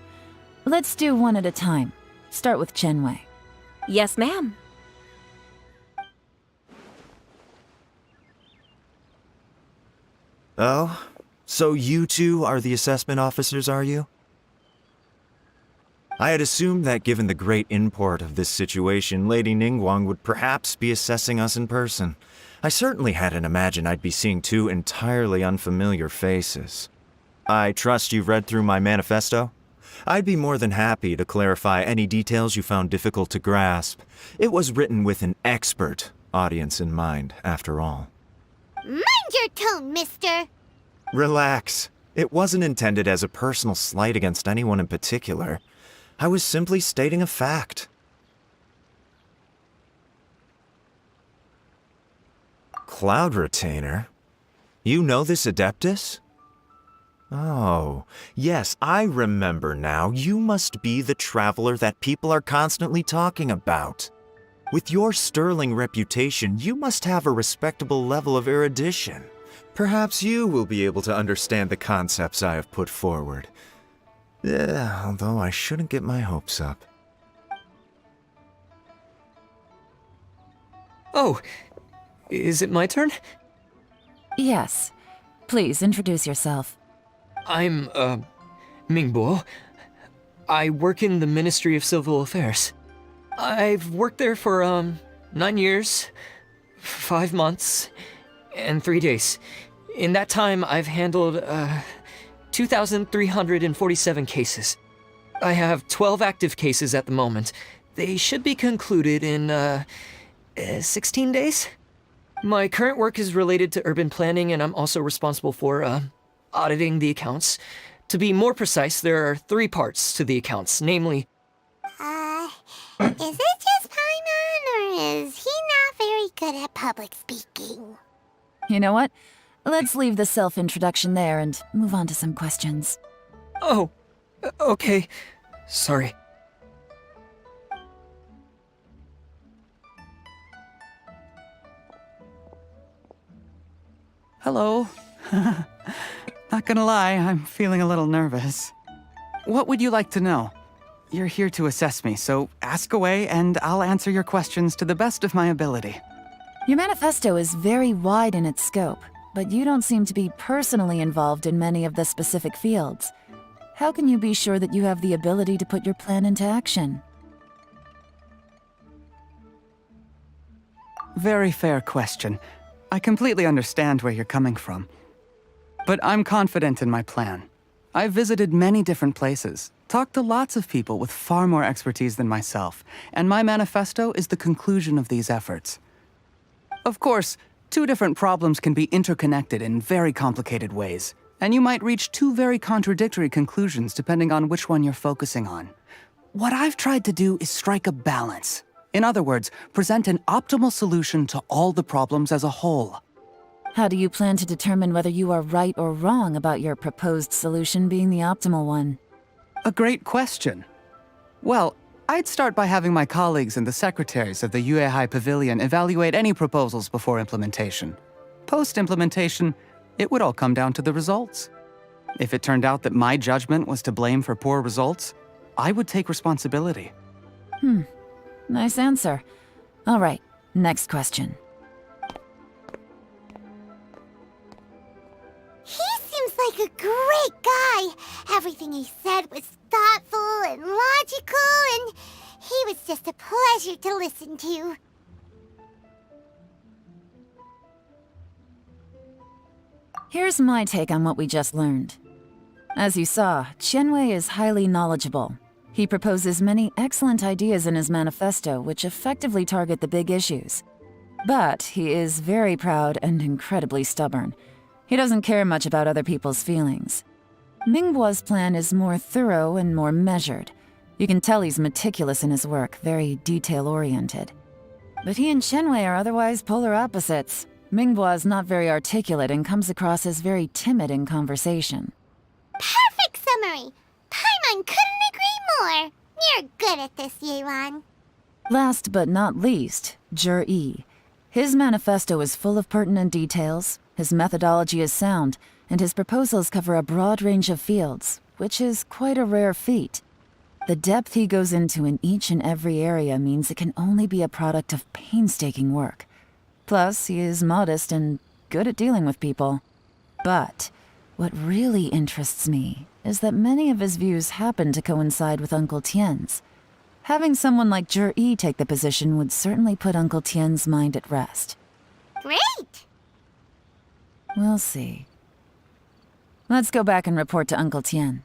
S20: Let's do one at a time. Start with Chenwei.
S8: Yes, ma'am.
S21: Oh? So you two are the assessment officers, are you? I had assumed that given the great import of this situation, Lady Ningguang would perhaps be assessing us in person. I certainly hadn't imagined I'd be seeing two entirely unfamiliar faces. I trust you've read through my manifesto? I'd be more than happy to clarify any details you found difficult to grasp. It was written with an expert audience in mind, after all.
S1: Mind your tone, mister!
S21: Relax. It wasn't intended as a personal slight against anyone in particular. I was simply stating a fact. Cloud Retainer? You know this Adeptus? Oh, yes, I remember now. You must be the traveler that people are constantly talking about. With your sterling reputation, you must have a respectable level of erudition. Perhaps you will be able to understand the concepts I have put forward. Although I shouldn't get my hopes up.
S22: Oh, is it my turn?
S20: Yes. Please, introduce yourself.
S22: I'm, Mingbo. I work in the Ministry of Civil Affairs. I've worked there for, 9 years, 5 months, and 3 days. In that time, I've handled, 2,347 cases. I have 12 active cases at the moment. They should be concluded in, 16 days? My current work is related to urban planning, and I'm also responsible for, auditing the accounts. To be more precise, there are 3 parts to the accounts, namely...
S1: Is it just Paimon, or is he not very good at public speaking?
S20: You know what? Let's leave the self-introduction there and move on to some questions.
S22: Oh, okay. Sorry.
S23: Hello. Not gonna lie, I'm feeling a little nervous. What would you like to know? You're here to assess me, so ask away and I'll answer your questions to the best of my ability.
S20: Your manifesto is very wide in its scope, but you don't seem to be personally involved in many of the specific fields. How can you be sure that you have the ability to put your plan into action?
S23: Very fair question. I completely understand where you're coming from. But I'm confident in my plan. I've visited many different places, talked to lots of people with far more expertise than myself, and my manifesto is the conclusion of these efforts. Of course, 2 different problems can be interconnected in very complicated ways, and you might reach 2 very contradictory conclusions depending on which one you're focusing on. What I've tried to do is strike a balance. In other words, present an optimal solution to all the problems as a whole.
S20: How do you plan to determine whether you are right or wrong about your proposed solution being the optimal one?
S23: A great question. Well, I'd start by having my colleagues and the secretaries of the Yuehai Pavilion evaluate any proposals before implementation. Post-implementation, it would all come down to the results. If it turned out that my judgment was to blame for poor results, I would take responsibility.
S20: Nice answer. All right, next question.
S1: He seems like a great guy. Everything he said was thoughtful and logical, and he was just a pleasure to listen to.
S20: Here's my take on what we just learned. As you saw, Chenwei is highly knowledgeable. He proposes many excellent ideas in his manifesto which effectively target the big issues. But he is very proud and incredibly stubborn. He doesn't care much about other people's feelings. Mingbo's plan is more thorough and more measured. You can tell he's meticulous in his work, very detail-oriented. But he and Chenwei are otherwise polar opposites. Mingbo is not very articulate and comes across as very timid in conversation.
S1: Perfect summary! Paimon couldn't agree more. You're good at this, Yuan.
S20: Last but not least, Jur-E. His manifesto is full of pertinent details, his methodology is sound, and his proposals cover a broad range of fields, which is quite a rare feat. The depth he goes into in each and every area means it can only be a product of painstaking work. Plus, he is modest and good at dealing with people. But what really interests me is that many of his views happen to coincide with Uncle Tien's. Having someone like Jur-E take the position would certainly put Uncle Tien's mind at rest.
S1: Great!
S20: We'll see. Let's go back and report to Uncle Tien.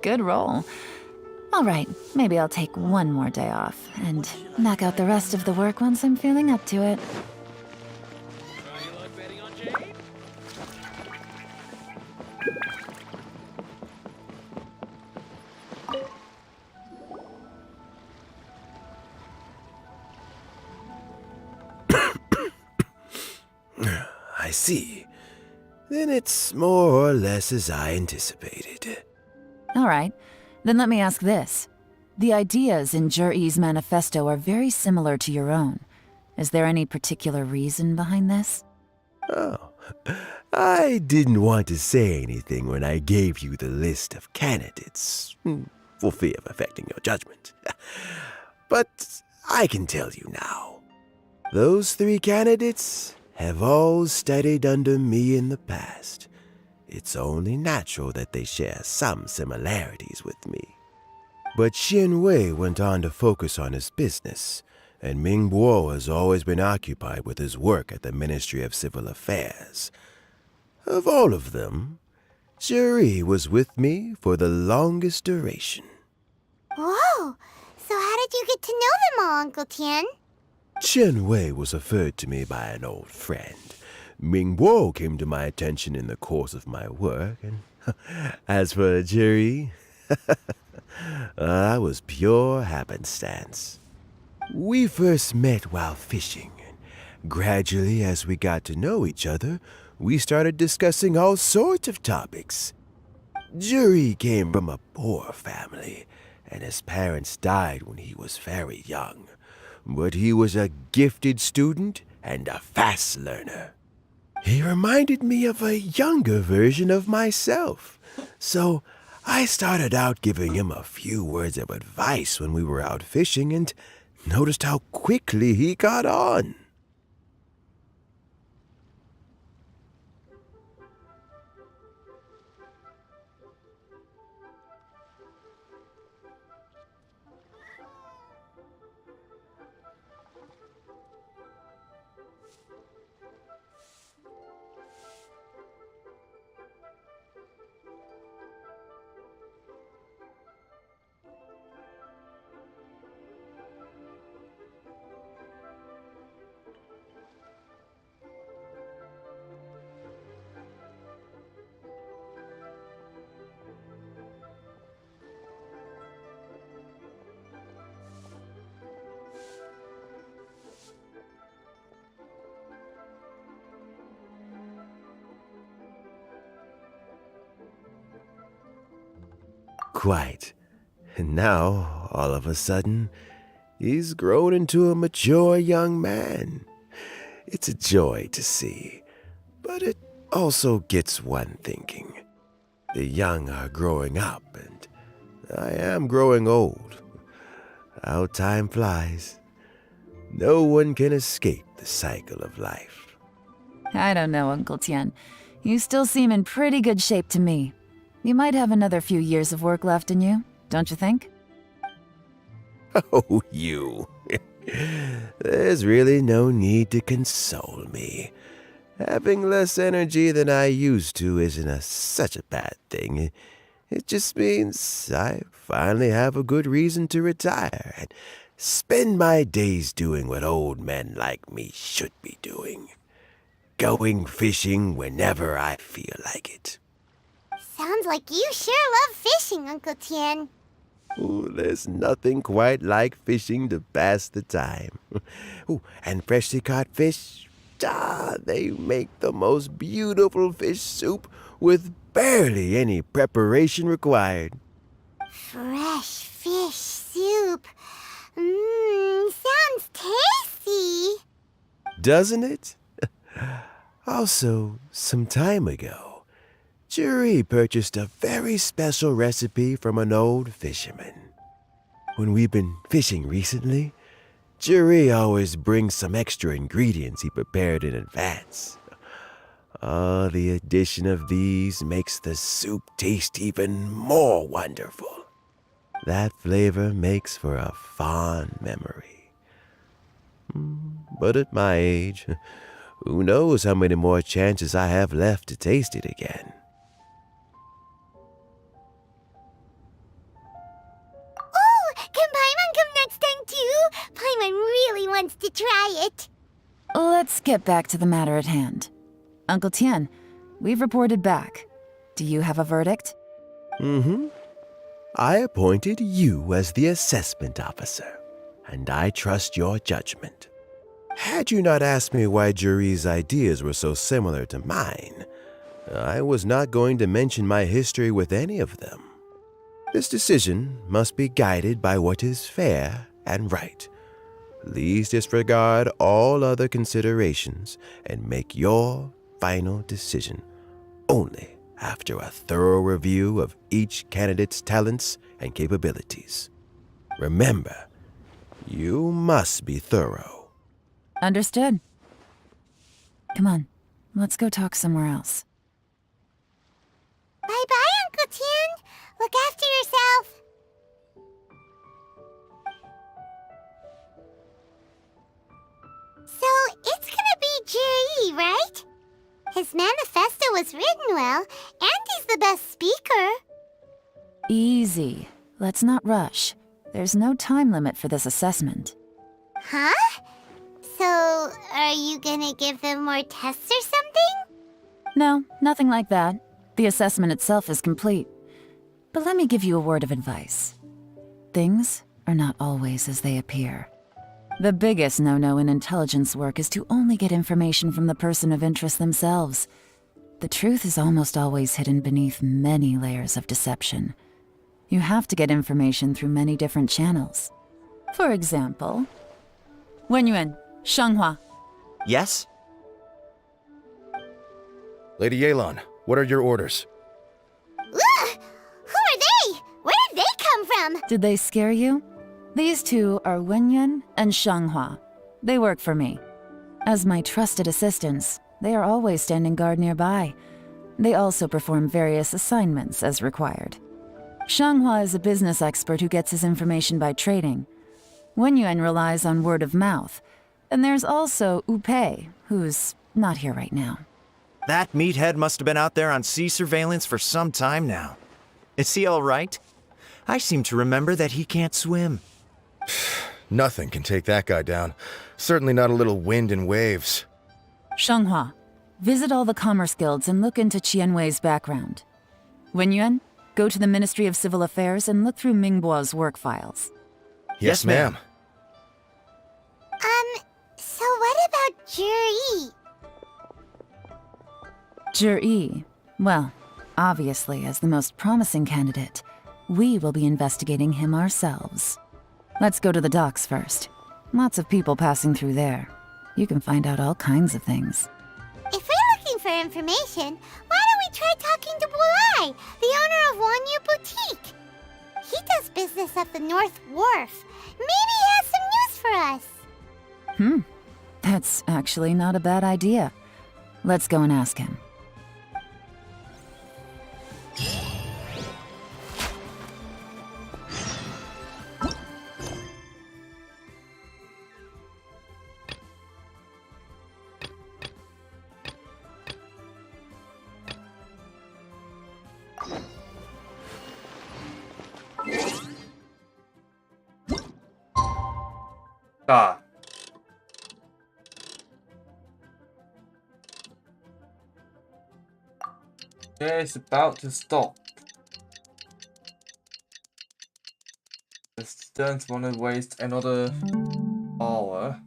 S20: Good roll. All right, maybe I'll take one more day off and knock out the rest of the work once I'm feeling up to it.
S6: I see. Then it's more or less as I anticipated.
S20: All right, then let me ask this. The ideas in Jur-E's manifesto are very similar to your own. Is there any particular reason behind this?
S6: Oh, I didn't want to say anything when I gave you the list of candidates, for fear of affecting your judgment. But I can tell you now. Those 3 candidates have all studied under me in the past. It's only natural that they share some similarities with me. But Xin Wei went on to focus on his business, and Ming Bo has always been occupied with his work at the Ministry of Civil Affairs. Of all of them, Jur-E was with me for the longest duration.
S1: Whoa! So how did you get to know them all, Uncle Tien?
S6: Chen Wei was referred to me by an old friend. Ming Bo came to my attention in the course of my work, and as for Jur-E, that was pure happenstance. We first met while fishing, and gradually as we got to know each other, we started discussing all sorts of topics. Juri came from a poor family, and his parents died when he was very young. But he was a gifted student and a fast learner. He reminded me of a younger version of myself, so I started out giving him a few words of advice when we were out fishing and noticed how quickly he got on. Quite. And now, all of a sudden, he's grown into a mature young man. It's a joy to see, but it also gets one thinking. The young are growing up, and I am growing old. How time flies. No one can escape the cycle of life.
S20: I don't know, Uncle Tian. You still seem in pretty good shape to me. You might have another few years of work left in you, don't you think?
S6: Oh, you. There's really no need to console me. Having less energy than I used to isn't such a bad thing. It just means I finally have a good reason to retire and spend my days doing what old men like me should be doing. Going fishing whenever I feel like it.
S1: Sounds like you sure love fishing, Uncle Tian.
S6: Ooh, there's nothing quite like fishing to pass the time. Ooh, and freshly caught fish, they make the most beautiful fish soup with barely any preparation required.
S1: Fresh fish soup. Sounds tasty.
S6: Doesn't it? Also, some time ago, Juri purchased a very special recipe from an old fisherman. When we've been fishing recently, Juri always brings some extra ingredients he prepared in advance. The addition of these makes the soup taste even more wonderful. That flavor makes for a fond memory. But at my age, who knows how many more chances I have left to taste it again.
S1: Oh, can Paimon come next time too? Paimon really wants to try it.
S20: Let's get back to the matter at hand. Uncle Tian, we've reported back. Do you have a verdict?
S6: I appointed you as the assessment officer, and I trust your judgment. Had you not asked me why Juri's ideas were so similar to mine, I was not going to mention my history with any of them. This decision must be guided by what is fair and right. Please disregard all other considerations and make your final decision only after a thorough review of each candidate's talents and capabilities. Remember, you must be thorough.
S20: Understood. Come on, let's go talk somewhere else.
S1: Bye-bye, Uncle Tian. Look after yourself. So, it's gonna be Juri, right? His manifesto was written well, and he's the best speaker.
S20: Easy. Let's not rush. There's no time limit for this assessment.
S1: Huh? So, are you gonna give them more tests or something?
S20: No, nothing like that. The assessment itself is complete. But let me give you a word of advice. Things are not always as they appear. The biggest no-no in intelligence work is to only get information from the person of interest themselves. the truth is almost always hidden beneath many layers of deception. You have to get information through many different channels. For example, Wenyuan, Shanghua.
S21: Yes?
S7: Lady Yelan, what are your orders?
S1: Ugh! Who are they? Where did they come from?
S20: Did they scare you? These two are Wenyuan and Shanghua. They work for me. As my trusted assistants, they are always standing guard nearby. They also perform various assignments as required. Shanghua is a business expert who gets his information by trading. Wenyuan relies on word of mouth. And there's also Upei, who's not here right now.
S21: That meathead must have been out there on sea surveillance for some time now. Is he all right? I seem to remember that he can't swim.
S7: Nothing can take that guy down. Certainly not a little wind and waves.
S20: Shanghua, visit all the commerce guilds and look into Qianwei's background. Wenyuan, go to the Ministry of Civil Affairs and look through Mingbo's work files.
S7: Yes, ma'am.
S1: So what about Juri?
S20: Juri, well, obviously as the most promising candidate, we will be investigating him ourselves. Let's go to the docks first. Lots of people passing through there. You can find out all kinds of things.
S1: If we're looking for information, why don't we try talking to Bulai, the owner of Wanyu Boutique? He does business at the North Wharf. Maybe he has some news for us.
S20: That's actually not a bad idea. Let's go and ask him.
S5: Ah. Okay, it's about to stop. Just don't want to waste another hour.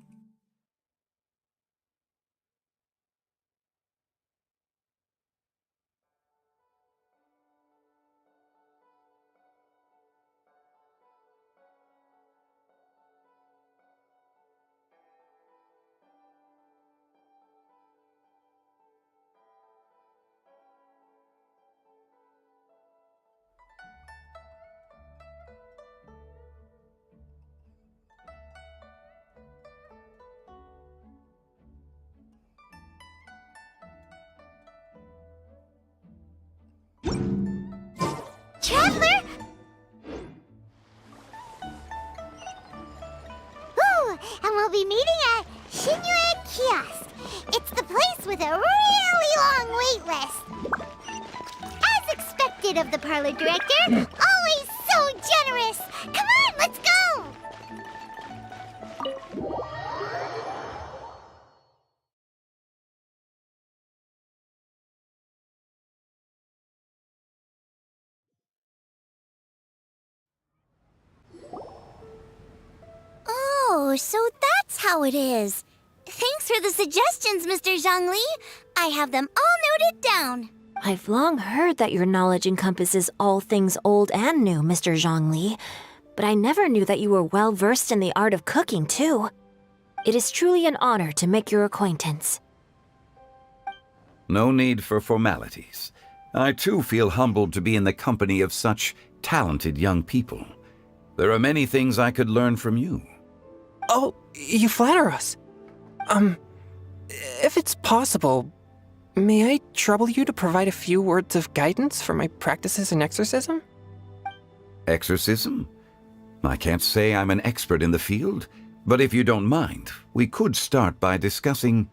S1: Traveler? Ooh, and we'll be meeting at Shinue Kiosk. It's the place with a really long wait list. As expected of the parlor director, always so generous. Come on, let's go!
S14: Oh, so that's how it is. Thanks for the suggestions, Mr. Zhongli. I have them all noted down.
S8: I've long heard that your knowledge encompasses all things old and new, Mr. Zhongli. But I never knew that you were well versed in the art of cooking, too. It is truly an honor to make your acquaintance.
S17: No need for formalities. I too feel humbled to be in the company of such talented young people. There are many things I could learn from you.
S9: Oh, you flatter us. If it's possible, may I trouble you to provide a few words of guidance for my practices in exorcism?
S17: Exorcism? I can't say I'm an expert in the field, but if you don't mind, we could start by discussing...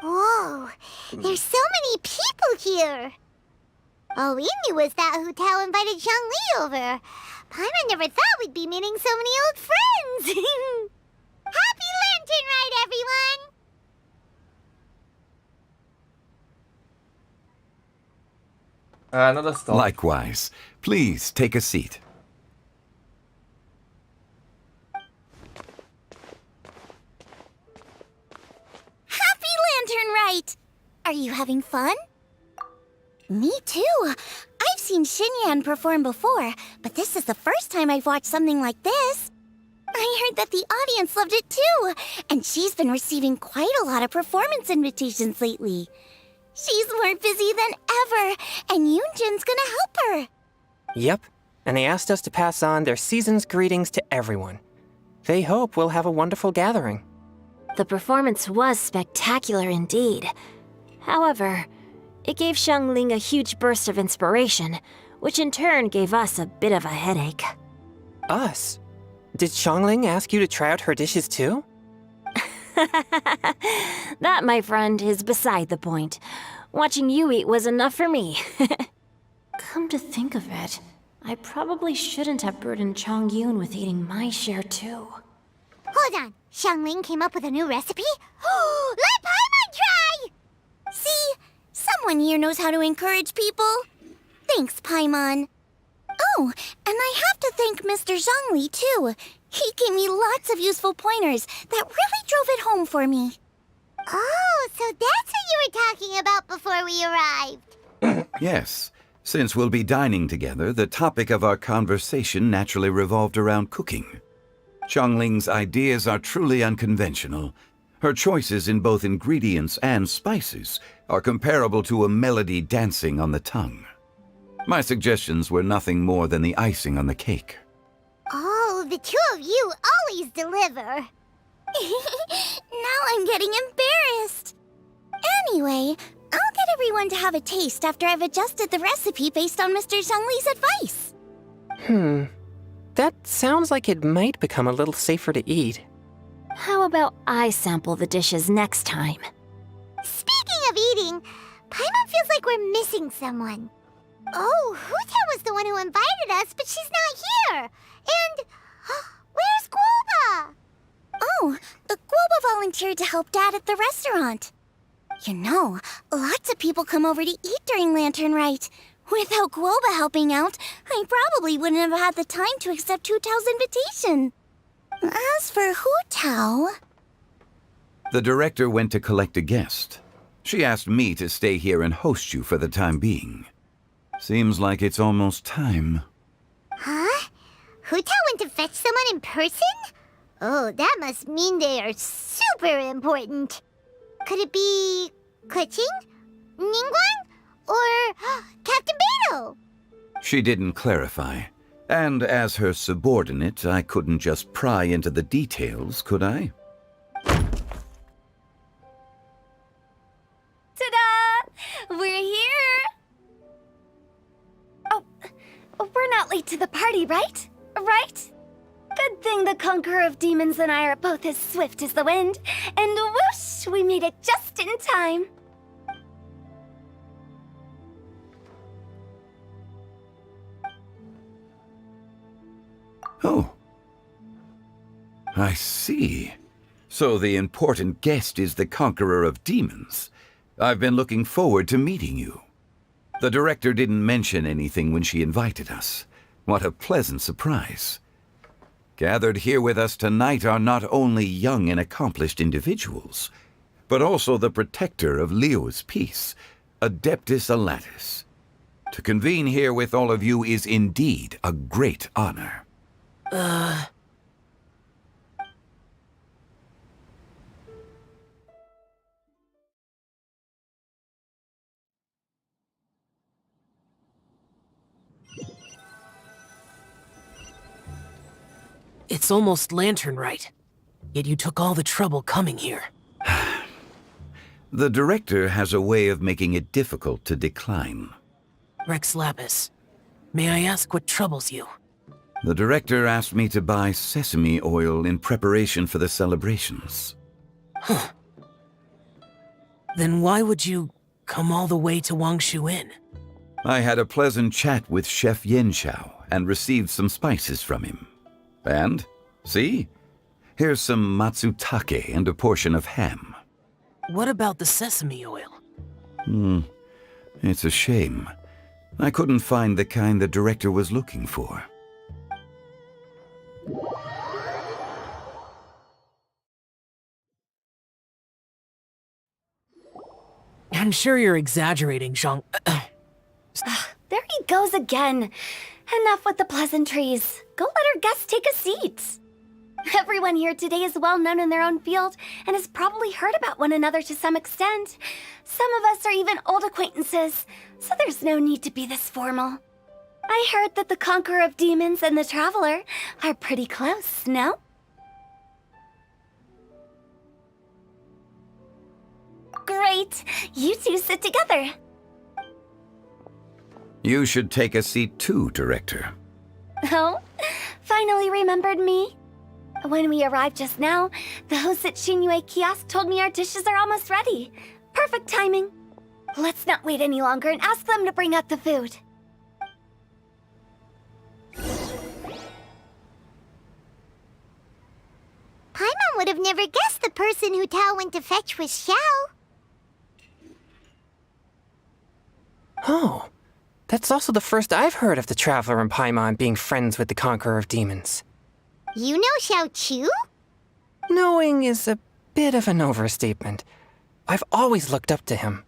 S1: Whoa, there's so many people here. All we knew was that Hu Tao invited Zhongli over. Paimon never thought we'd be meeting so many old friends. Happy Lantern Ride, everyone!
S5: Another stop.
S17: Likewise. Please take a seat.
S14: Happy Lantern Rite! Are you having fun? Me too. I've seen Xinyan perform before, but this is the first time I've watched something like this. I heard that the audience loved it too, and she's been receiving quite a lot of performance invitations lately. She's more busy than ever, and Yoonjin's gonna help her.
S9: Yep, and they asked us to pass on their season's greetings to everyone. They hope we'll have a wonderful gathering.
S8: The performance was spectacular indeed. However, it gave Xiangling a huge burst of inspiration, which in turn gave us a bit of a headache.
S9: Us? Did Xiangling ask you to try out her dishes too?
S8: That, my friend, is beside the point. Watching you eat was enough for me. Come to think of it, I probably shouldn't have burdened Chongyun with eating my share too.
S1: Hold on. Xiangling came up with a new recipe? Let Paimon try!
S14: See? Someone here knows how to encourage people. Thanks, Paimon. Oh, and I have to thank Mr. Zhongli, too. He gave me lots of useful pointers that really drove it home for me.
S1: Oh, so that's what you were talking about before we arrived.
S17: Yes. Since we'll be dining together, the topic of our conversation naturally revolved around cooking. Xiangling's ideas are truly unconventional. Her choices in both ingredients and spices are comparable to a melody dancing on the tongue. My suggestions were nothing more than the icing on the cake.
S1: Oh, the two of you always deliver.
S14: Now I'm getting embarrassed. Anyway, I'll get everyone to have a taste after I've adjusted the recipe based on Mr. Zhongli's advice.
S9: That sounds like it might become a little safer to eat.
S8: How about I sample the dishes next time?
S1: Speaking of eating, Paimon feels like we're missing someone. Oh, Huta was the one who invited us, but she's not here. And where's Guoba?
S14: Oh, Guoba volunteered to help Dad at the restaurant. You know, lots of people come over to eat during Lantern Rite. Without Guoba helping out, I probably wouldn't have had the time to accept Hu Tao's invitation. As for Hu Tao...
S17: The director went to collect a guest. She asked me to stay here and host you for the time being. Seems like it's almost time.
S1: Huh? Hu Tao went to fetch someone in person? Oh, that must mean they are super important. Could it be Keqing? Ningguang? Or Captain Beidou?
S17: She didn't clarify. And as her subordinate, I couldn't just pry into the details, could I?
S14: Ta-da! We're here! Oh, we're not late to the party, right? Right? Good thing the Conqueror of Demons and I are both as swift as the wind. And whoosh, we made it just in time.
S17: Oh. I see. So the important guest is the Conqueror of Demons. I've been looking forward to meeting you. The director didn't mention anything when she invited us. What a pleasant surprise. Gathered here with us tonight are not only young and accomplished individuals, but also the protector of Leo's peace, Adeptus Alatus. To convene here with all of you is indeed a great honor.
S4: It's almost Lantern Rite, yet you took all the trouble coming here.
S17: The director has a way of making it difficult to decline.
S4: Rex Lapis, may I ask what troubles you?
S17: The director asked me to buy sesame oil in preparation for the celebrations.
S4: Huh. Then why would you come all the way to Wangshu Inn?
S17: I had a pleasant chat with Chef Yenchao and received some spices from him. And, see? Here's some matsutake and a portion of ham.
S4: What about the sesame oil?
S17: It's a shame. I couldn't find the kind the director was looking for.
S4: I'm sure you're exaggerating, Zhang.
S14: There he goes again. Enough with the pleasantries. Go let our guests take a seat. Everyone here today is well known in their own field and has probably heard about one another to some extent. Some of us are even old acquaintances, so there's no need to be this formal. I heard that the Conqueror of Demons and the Traveler are pretty close, no? Great! You two sit together.
S17: You should take a seat too, Director.
S14: Oh, finally remembered me? When we arrived just now, the host at Xinyue Kiosk told me our dishes are almost ready. Perfect timing. Let's not wait any longer and ask them to bring out the food.
S1: Paimon would have never guessed the person who Tao went to fetch was Xiao.
S9: Oh, that's also the first I've heard of the Traveler and Paimon being friends with the Conqueror of Demons.
S1: You know Xiao Chu?
S9: Knowing is a bit of an overstatement. I've always looked up to him.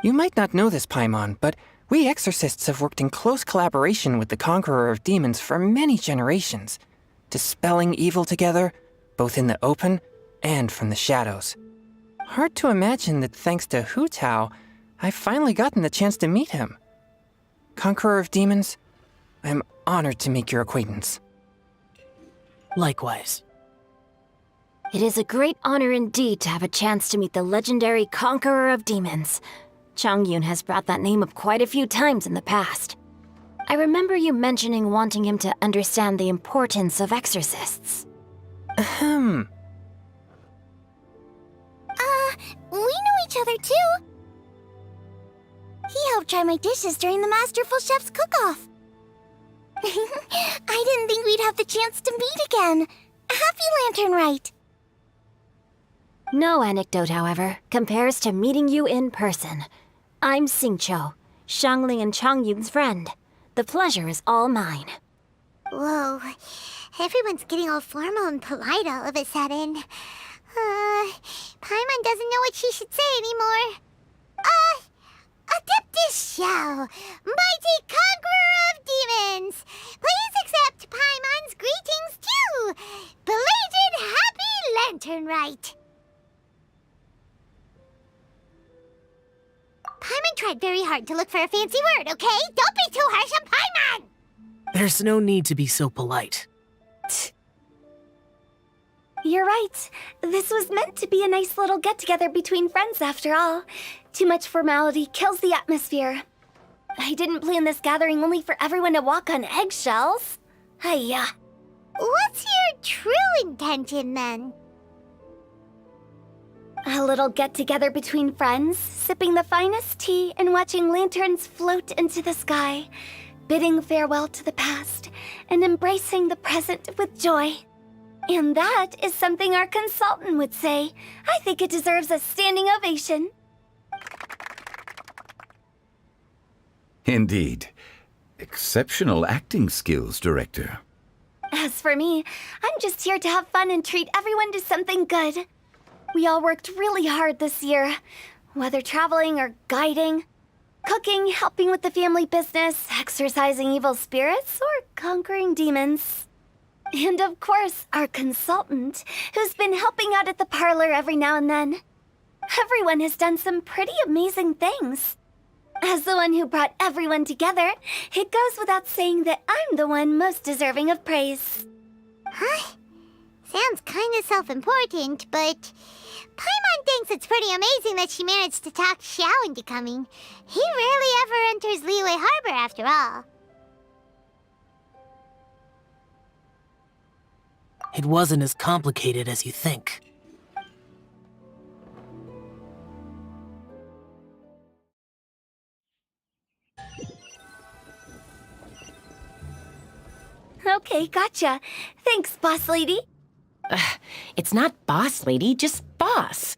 S9: You might not know this, Paimon, but we exorcists have worked in close collaboration with the Conqueror of Demons for many generations, dispelling evil together, both in the open and from the shadows. Hard to imagine that thanks to Hu Tao, I've finally gotten the chance to meet him. Conqueror of Demons, I'm honored to make your acquaintance.
S4: Likewise.
S14: It is a great honor indeed to have a chance to meet the legendary Conqueror of Demons. Changyun has brought that name up quite a few times in the past. I remember you mentioning wanting him to understand the importance of exorcists.
S9: Ahem.
S14: We know each other too. He helped try my dishes during the Masterful Chef's cook-off. I didn't think we'd have the chance to meet again. Happy Lantern Rite. No anecdote, however, compares to meeting you in person. I'm Xingqiu, Xiangling and Changyun's friend. The pleasure is all mine.
S1: Whoa, everyone's getting all formal and polite all of a sudden. Paimon doesn't know what she should say anymore. Adeptus Xiao, mighty conqueror of demons, please accept Paimon's greetings too. Belated Happy Lantern Rite. Paimon tried very hard to look for a fancy word, okay? Don't be too harsh on Paimon!
S4: There's no need to be so polite.
S14: You're right. This was meant to be a nice little get-together between friends after all. Too much formality kills the atmosphere. I didn't plan this gathering only for everyone to walk on eggshells. Hiya.
S1: What's your true intention then?
S14: A little get-together between friends, sipping the finest tea and watching lanterns float into the sky, bidding farewell to the past and embracing the present with joy. And that is something our consultant would say. I think it deserves a standing ovation.
S17: Indeed. Exceptional acting skills, Director.
S14: As for me, I'm just here to have fun and treat everyone to something good. We all worked really hard this year, whether traveling or guiding, cooking, helping with the family business, exorcising evil spirits, or conquering demons. And of course, our consultant, who's been helping out at the parlor every now and then. Everyone has done some pretty amazing things. As the one who brought everyone together, it goes without saying that I'm the one most deserving of praise.
S1: Huh? Sounds kinda self-important, but Paimon thinks it's pretty amazing that she managed to talk Xiao into coming. He rarely ever enters Liyue Harbor after all.
S4: It wasn't as complicated as you think.
S14: Okay, gotcha. Thanks, boss lady.
S11: It's not boss lady, just boss.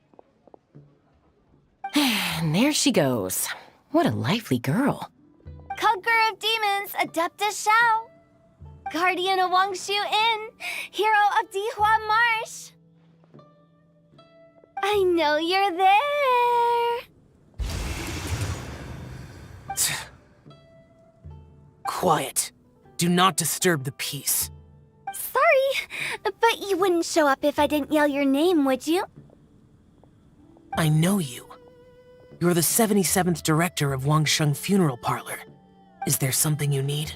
S11: And there she goes. What a lively girl.
S14: Conqueror of Demons, Adeptus Xiao. Guardian of Wangshu Inn, hero of Dihua Marsh. I know you're there.
S4: Quiet. Do not disturb the peace.
S14: Sorry, but you wouldn't show up if I didn't yell your name, would you?
S4: I know you. You're the 77th director of Wangsheng Funeral Parlor. Is there something you need?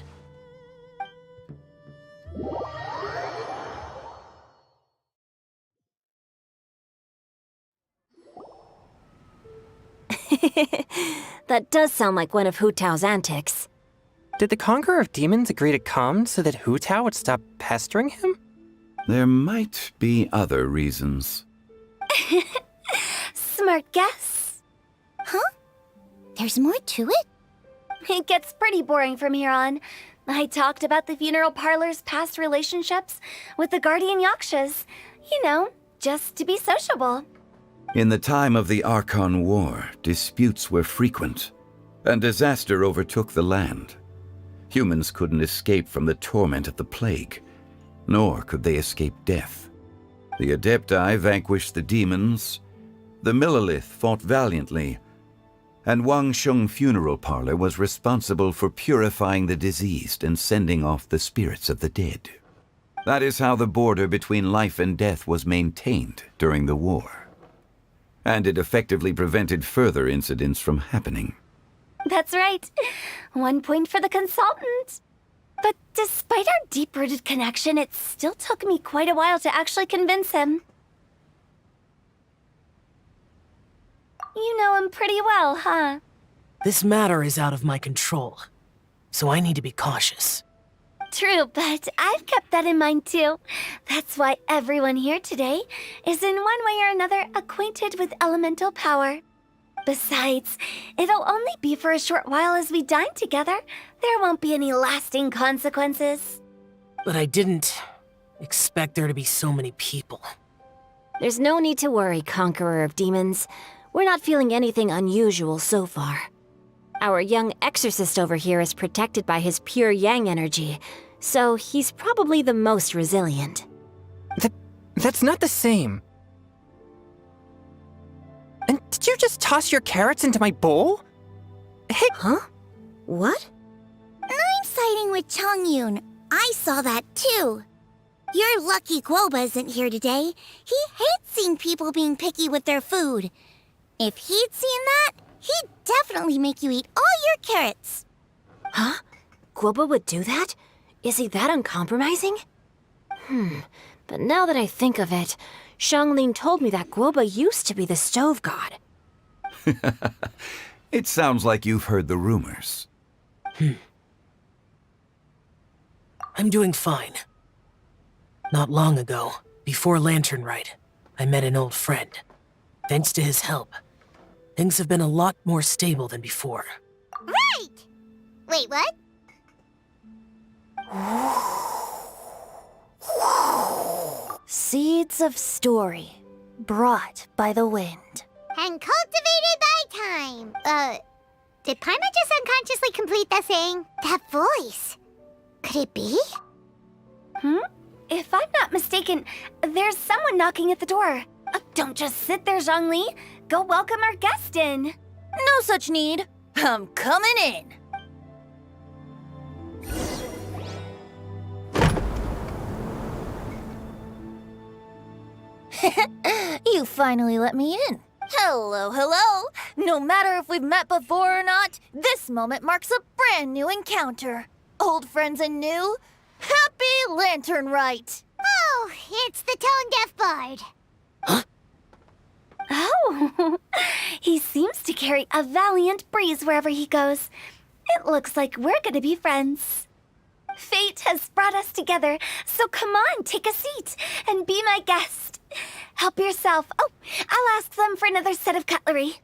S8: That does sound like one of Hu Tao's antics.
S9: Did the Conqueror of Demons agree to come so that Hu Tao would stop pestering him?
S17: There might be other reasons.
S14: Smart guess. Huh? There's more to it? It gets pretty boring from here on. I talked about the funeral parlor's past relationships with the guardian yakshas. You know, just to be sociable.
S17: In the time of the Archon War, disputes were frequent, and disaster overtook the land. Humans couldn't escape from the torment of the plague, nor could they escape death. The Adepti vanquished the demons, the Millelith fought valiantly, and Wangsheng Funeral Parlor was responsible for purifying the diseased and sending off the spirits of the dead. That is how the border between life and death was maintained during the war. And it effectively prevented further incidents from happening.
S14: That's right. 1 point for the consultant. But despite our deep-rooted connection, it still took me quite a while to actually convince him. You know him pretty well, huh?
S4: This matter is out of my control, so I need to be cautious.
S14: True, but I've kept that in mind too. That's why everyone here today is in one way or another acquainted with elemental power. Besides, it'll only be for a short while as we dine together. There won't be any lasting consequences.
S4: But I didn't expect there to be so many people.
S8: There's no need to worry, Conqueror of Demons. We're not feeling anything unusual so far. Our young exorcist over here is protected by his pure yang energy, so he's probably the most resilient.
S9: That's not the same. And did you just toss your carrots into my bowl? Hey.
S8: Huh? What?
S14: I'm siding with Chongyun. I saw that too. You're lucky Guoba isn't here today. He hates seeing people being picky with their food. If he'd seen that, he'd definitely make you eat all your carrots.
S8: Huh? Guoba would do that? Is he that uncompromising? But now that I think of it, Xianglin told me that Guoba used to be the stove god.
S17: It sounds like you've heard the rumors.
S4: I'm doing fine. Not long ago, before Lantern Rite, I met an old friend. Thanks to his help, things have been a lot more stable than before.
S1: Right! Wait, what?
S14: Seeds of story, brought by the wind.
S1: And cultivated by time. Did Paimon just unconsciously complete the saying? That voice. Could it be?
S14: If I'm not mistaken, there's someone knocking at the door. Don't just sit there, Zhongli. Go welcome our guest in.
S2: No such need. I'm coming in. You finally let me in. Hello, hello. No matter if we've met before or not, this moment marks a brand new encounter. Old friends and new. Happy Lantern Rite.
S1: Oh, it's the tone-deaf bard.
S14: Oh, he seems to carry a valiant breeze wherever he goes. It looks like we're gonna be friends. Fate has brought us together, so come on, take a seat and be my guest. Help yourself. Oh, I'll ask them for another set of cutlery.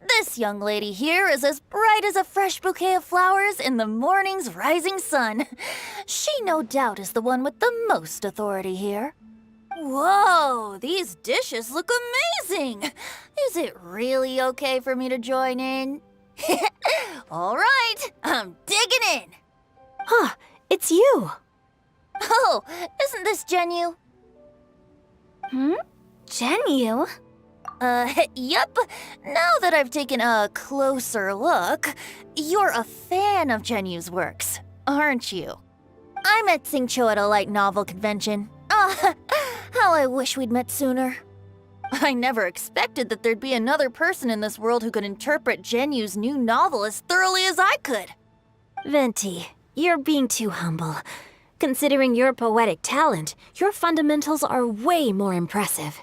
S2: This young lady here is as bright as a fresh bouquet of flowers in the morning's rising sun. She no doubt is the one with the most authority here. Whoa, these dishes look amazing! Is it really okay for me to join in? All right, I'm digging in.
S8: Huh, it's you.
S2: Oh, isn't this Genyu?
S14: Genyu?
S2: Yep. Now that I've taken a closer look, you're a fan of Genyu's works, aren't you? I met Xingqiu at a light novel convention. Ah, how I wish we'd met sooner. I never expected that there'd be another person in this world who could interpret Genyu's new novel as thoroughly as I could.
S8: Venti, you're being too humble. Considering your poetic talent, your fundamentals are way more impressive.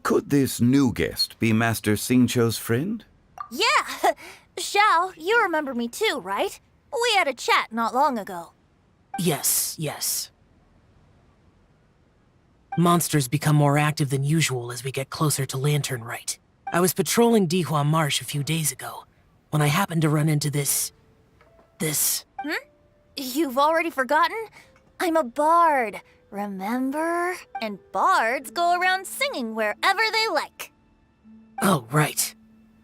S17: Could this new guest be Master Xingqiu's friend?
S2: Yeah! Xiao, you remember me too, right? We had a chat not long ago.
S4: Yes. Monsters become more active than usual as we get closer to Lantern Rite. I was patrolling Dihua Marsh a few days ago, when I happened to run into this...
S2: You've already forgotten? I'm a bard, remember? And bards go around singing wherever they like.
S4: Oh, right.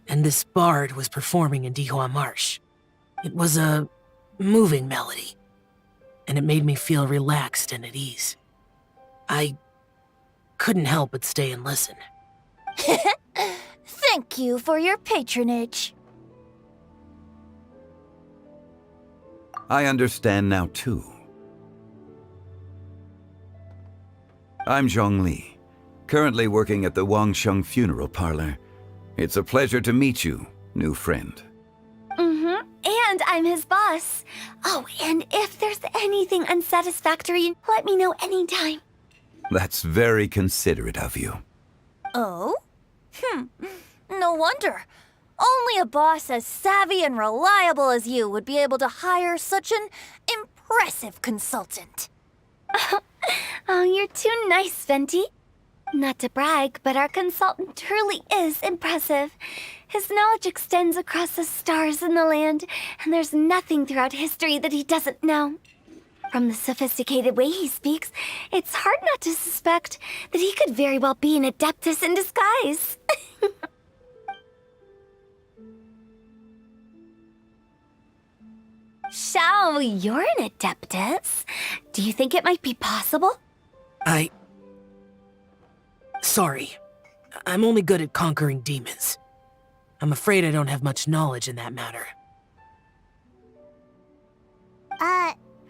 S4: And this bard was performing in Dihua Marsh. It was a moving melody, and it made me feel relaxed and at ease. I couldn't help but stay and listen.
S2: Thank you for your patronage.
S17: I understand now, too. I'm Zhongli, currently working at the Wangsheng Funeral Parlor. It's a pleasure to meet you, new friend.
S14: And I'm his boss. Oh, and if there's anything unsatisfactory, let me know anytime.
S17: That's very considerate of you.
S2: Oh? No wonder. Only a boss as savvy and reliable as you would be able to hire such an impressive consultant.
S14: Oh, you're too nice, Venti. Not to brag, but our consultant truly is impressive. His knowledge extends across the stars and the land, and there's nothing throughout history that he doesn't know. From the sophisticated way he speaks, it's hard not to suspect that he could very well be an adeptus in disguise. Xiao, you're an adeptus. Do you think it might be possible?
S4: Sorry. I'm only good at conquering demons. I'm afraid I don't have much knowledge in that matter.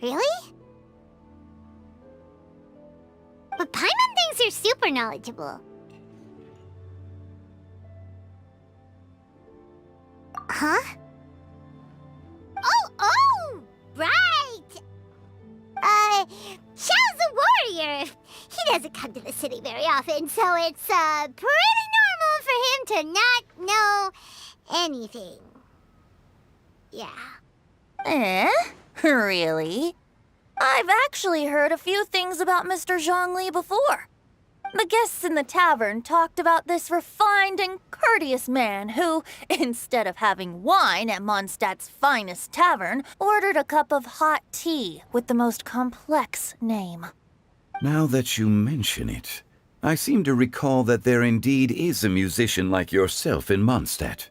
S1: Really? But Paimon thinks you're super knowledgeable. Huh? Oh, right! Xiao's a warrior. He doesn't come to the city very often, so it's, pretty normal for him to not know anything. Yeah.
S2: Really? I've actually heard a few things about Mr. Zhongli before. The guests in the tavern talked about this refined and courteous man who, instead of having wine at Mondstadt's finest tavern, ordered a cup of hot tea with the most complex name.
S17: Now that you mention it, I seem to recall that there indeed is a musician like yourself in Mondstadt.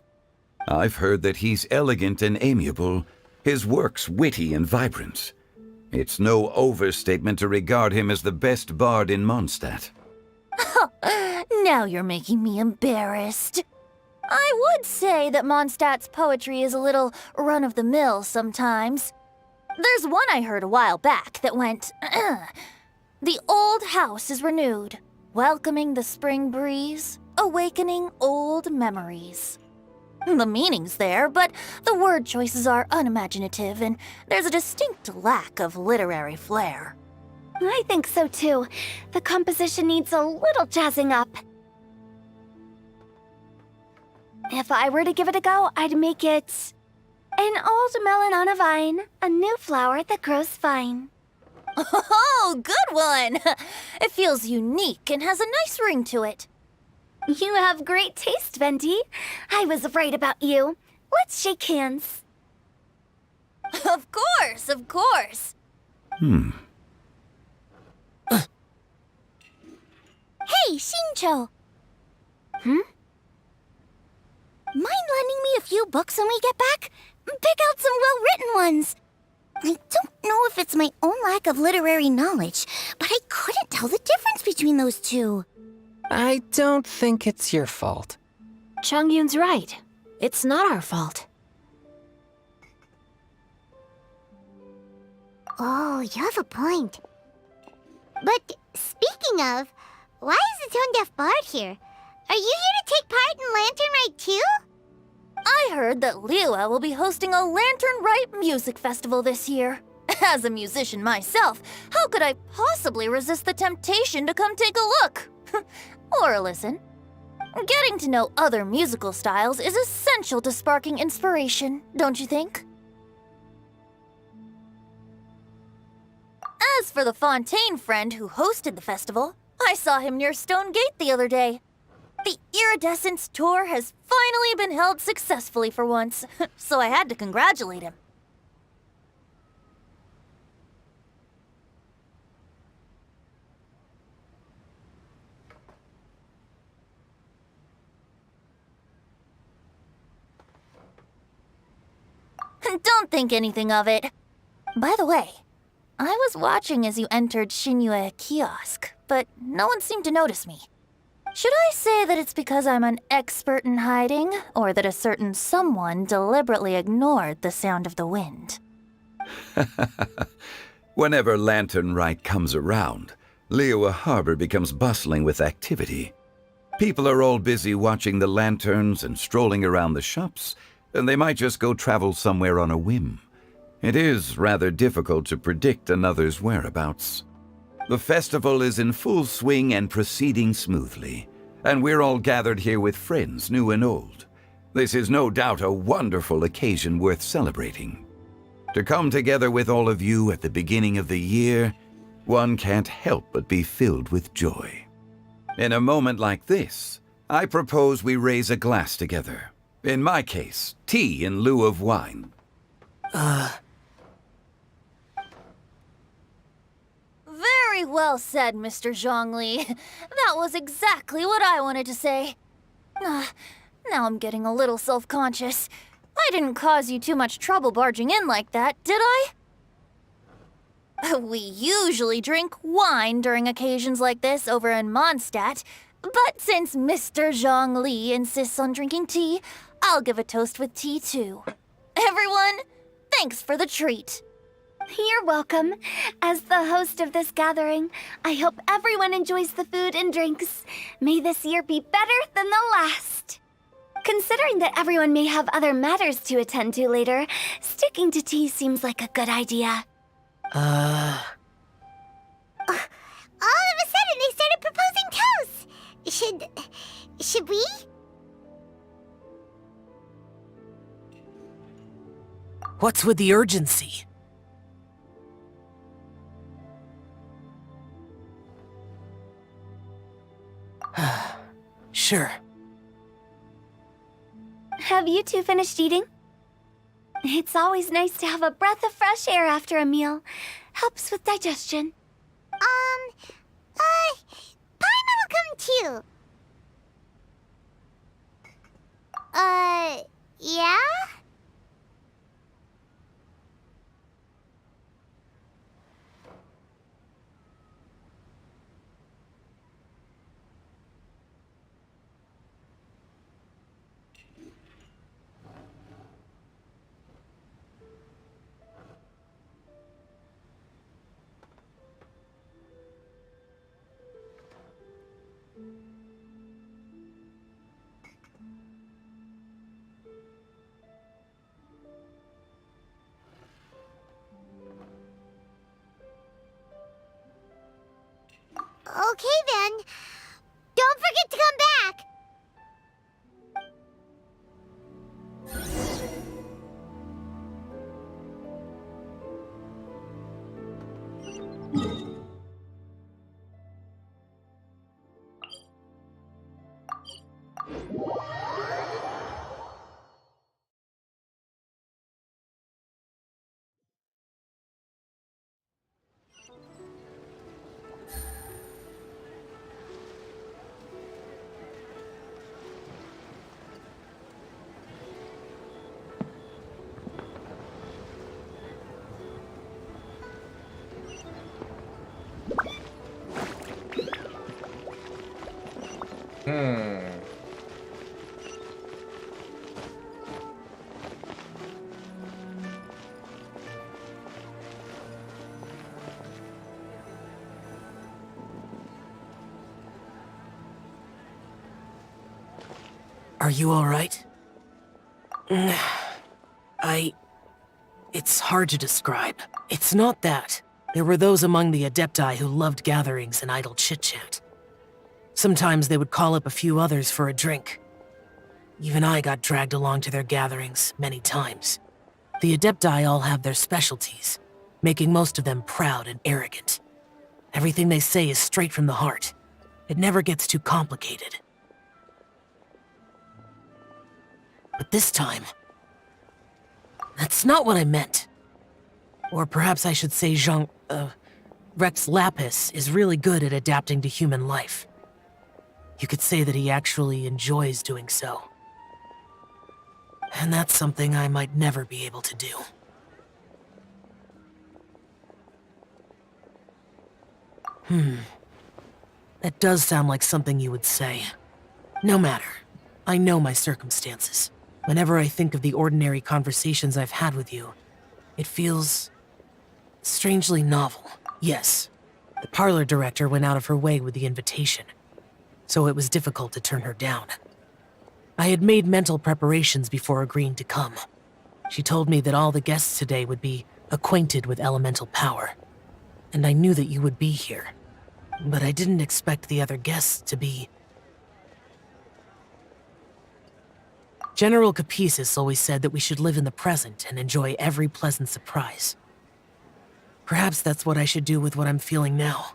S17: I've heard that he's elegant and amiable, his works witty and vibrant. It's no overstatement to regard him as the best bard in Mondstadt.
S2: Now you're making me embarrassed. I would say that Mondstadt's poetry is a little run-of-the-mill sometimes. There's one I heard a while back that went, The old house is renewed, welcoming the spring breeze, awakening old memories. The meaning's there, but the word choices are unimaginative, and there's a distinct lack of literary flair.
S14: I think so too. The composition needs a little jazzing up. If I were to give it a go, I'd make it an old melon on a vine, a new flower that grows fine.
S2: Oh, good one! It feels unique and has a nice ring to it.
S14: You have great taste, Venti. I was right about you. Let's shake hands.
S2: Of course, of course.
S1: Hey, Xingqiu! Mind lending me a few books when we get back? Pick out some well-written ones. I don't know if it's my own lack of literary knowledge, but I couldn't tell the difference between those two.
S9: I don't think it's your fault.
S15: Changyun's right. It's not our fault.
S1: Oh, you have a point. But speaking of, why is the Tone Deaf Bard here? Are you here to take part in Lantern Rite too?
S14: I heard that Liyue will be hosting a Lantern Rite music festival this year. As a musician myself, how could I possibly resist the temptation to come take a look? Or listen. Getting to know other musical styles is essential to sparking inspiration, don't you think? As for the Fontaine friend who hosted the festival, I saw him near Stone Gate the other day. The Iridescence tour has finally been held successfully for once, so I had to congratulate him. Don't think anything of it. By the way, I was watching as you entered Shinyue Kiosk, but no one seemed to notice me. Should I say that it's because I'm an expert in hiding, or that a certain someone deliberately ignored the sound of the wind?
S17: Whenever Lantern Rite comes around, Liyue Harbor becomes bustling with activity. People are all busy watching the lanterns and strolling around the shops, and they might just go travel somewhere on a whim. It is rather difficult to predict another's whereabouts. The festival is in full swing and proceeding smoothly, and we're all gathered here with friends, new and old. This is no doubt a wonderful occasion worth celebrating. To come together with all of you at the beginning of the year, one can't help but be filled with joy. In a moment like this, I propose we raise a glass together. In my case, tea in lieu of wine.
S14: Very well said, Mr. Zhongli. That was exactly what I wanted to say. Now I'm getting a little self-conscious. I didn't cause you too much trouble barging in like that, did I? We usually drink wine during occasions like this over in Mondstadt, but since Mr. Zhongli insists on drinking tea, I'll give a toast with tea too. Everyone, thanks for the treat. You're welcome. As the host of this gathering, I hope everyone enjoys the food and drinks. May this year be better than the last. Considering that everyone may have other matters to attend to later, sticking to tea seems like a good idea.
S1: All of a sudden, they started proposing toasts. Should we?
S4: What's with the urgency? Sure.
S14: Have you two finished eating? It's always nice to have a breath of fresh air after a meal. Helps with digestion.
S1: Paimon will come too. Yeah? Okay then. Don't forget to come back.
S4: Are you alright? It's hard to describe. It's not that. There were those among the Adepti who loved gatherings and idle chit-chat. Sometimes they would call up a few others for a drink. Even I got dragged along to their gatherings many times. The Adepti all have their specialties, making most of them proud and arrogant. Everything they say is straight from the heart. It never gets too complicated. But this time, that's not what I meant. Or perhaps I should say Rex Lapis is really good at adapting to human life. You could say that he actually enjoys doing so. And that's something I might never be able to do. That does sound like something you would say. No matter. I know my circumstances. Whenever I think of the ordinary conversations I've had with you, it feels strangely novel. Yes, the parlor director went out of her way with the invitation, so it was difficult to turn her down. I had made mental preparations before agreeing to come. She told me that all the guests today would be acquainted with elemental power, and I knew that you would be here. But I didn't expect the other guests to be... General Capisis always said that we should live in the present and enjoy every pleasant surprise. Perhaps that's what I should do with what I'm feeling now.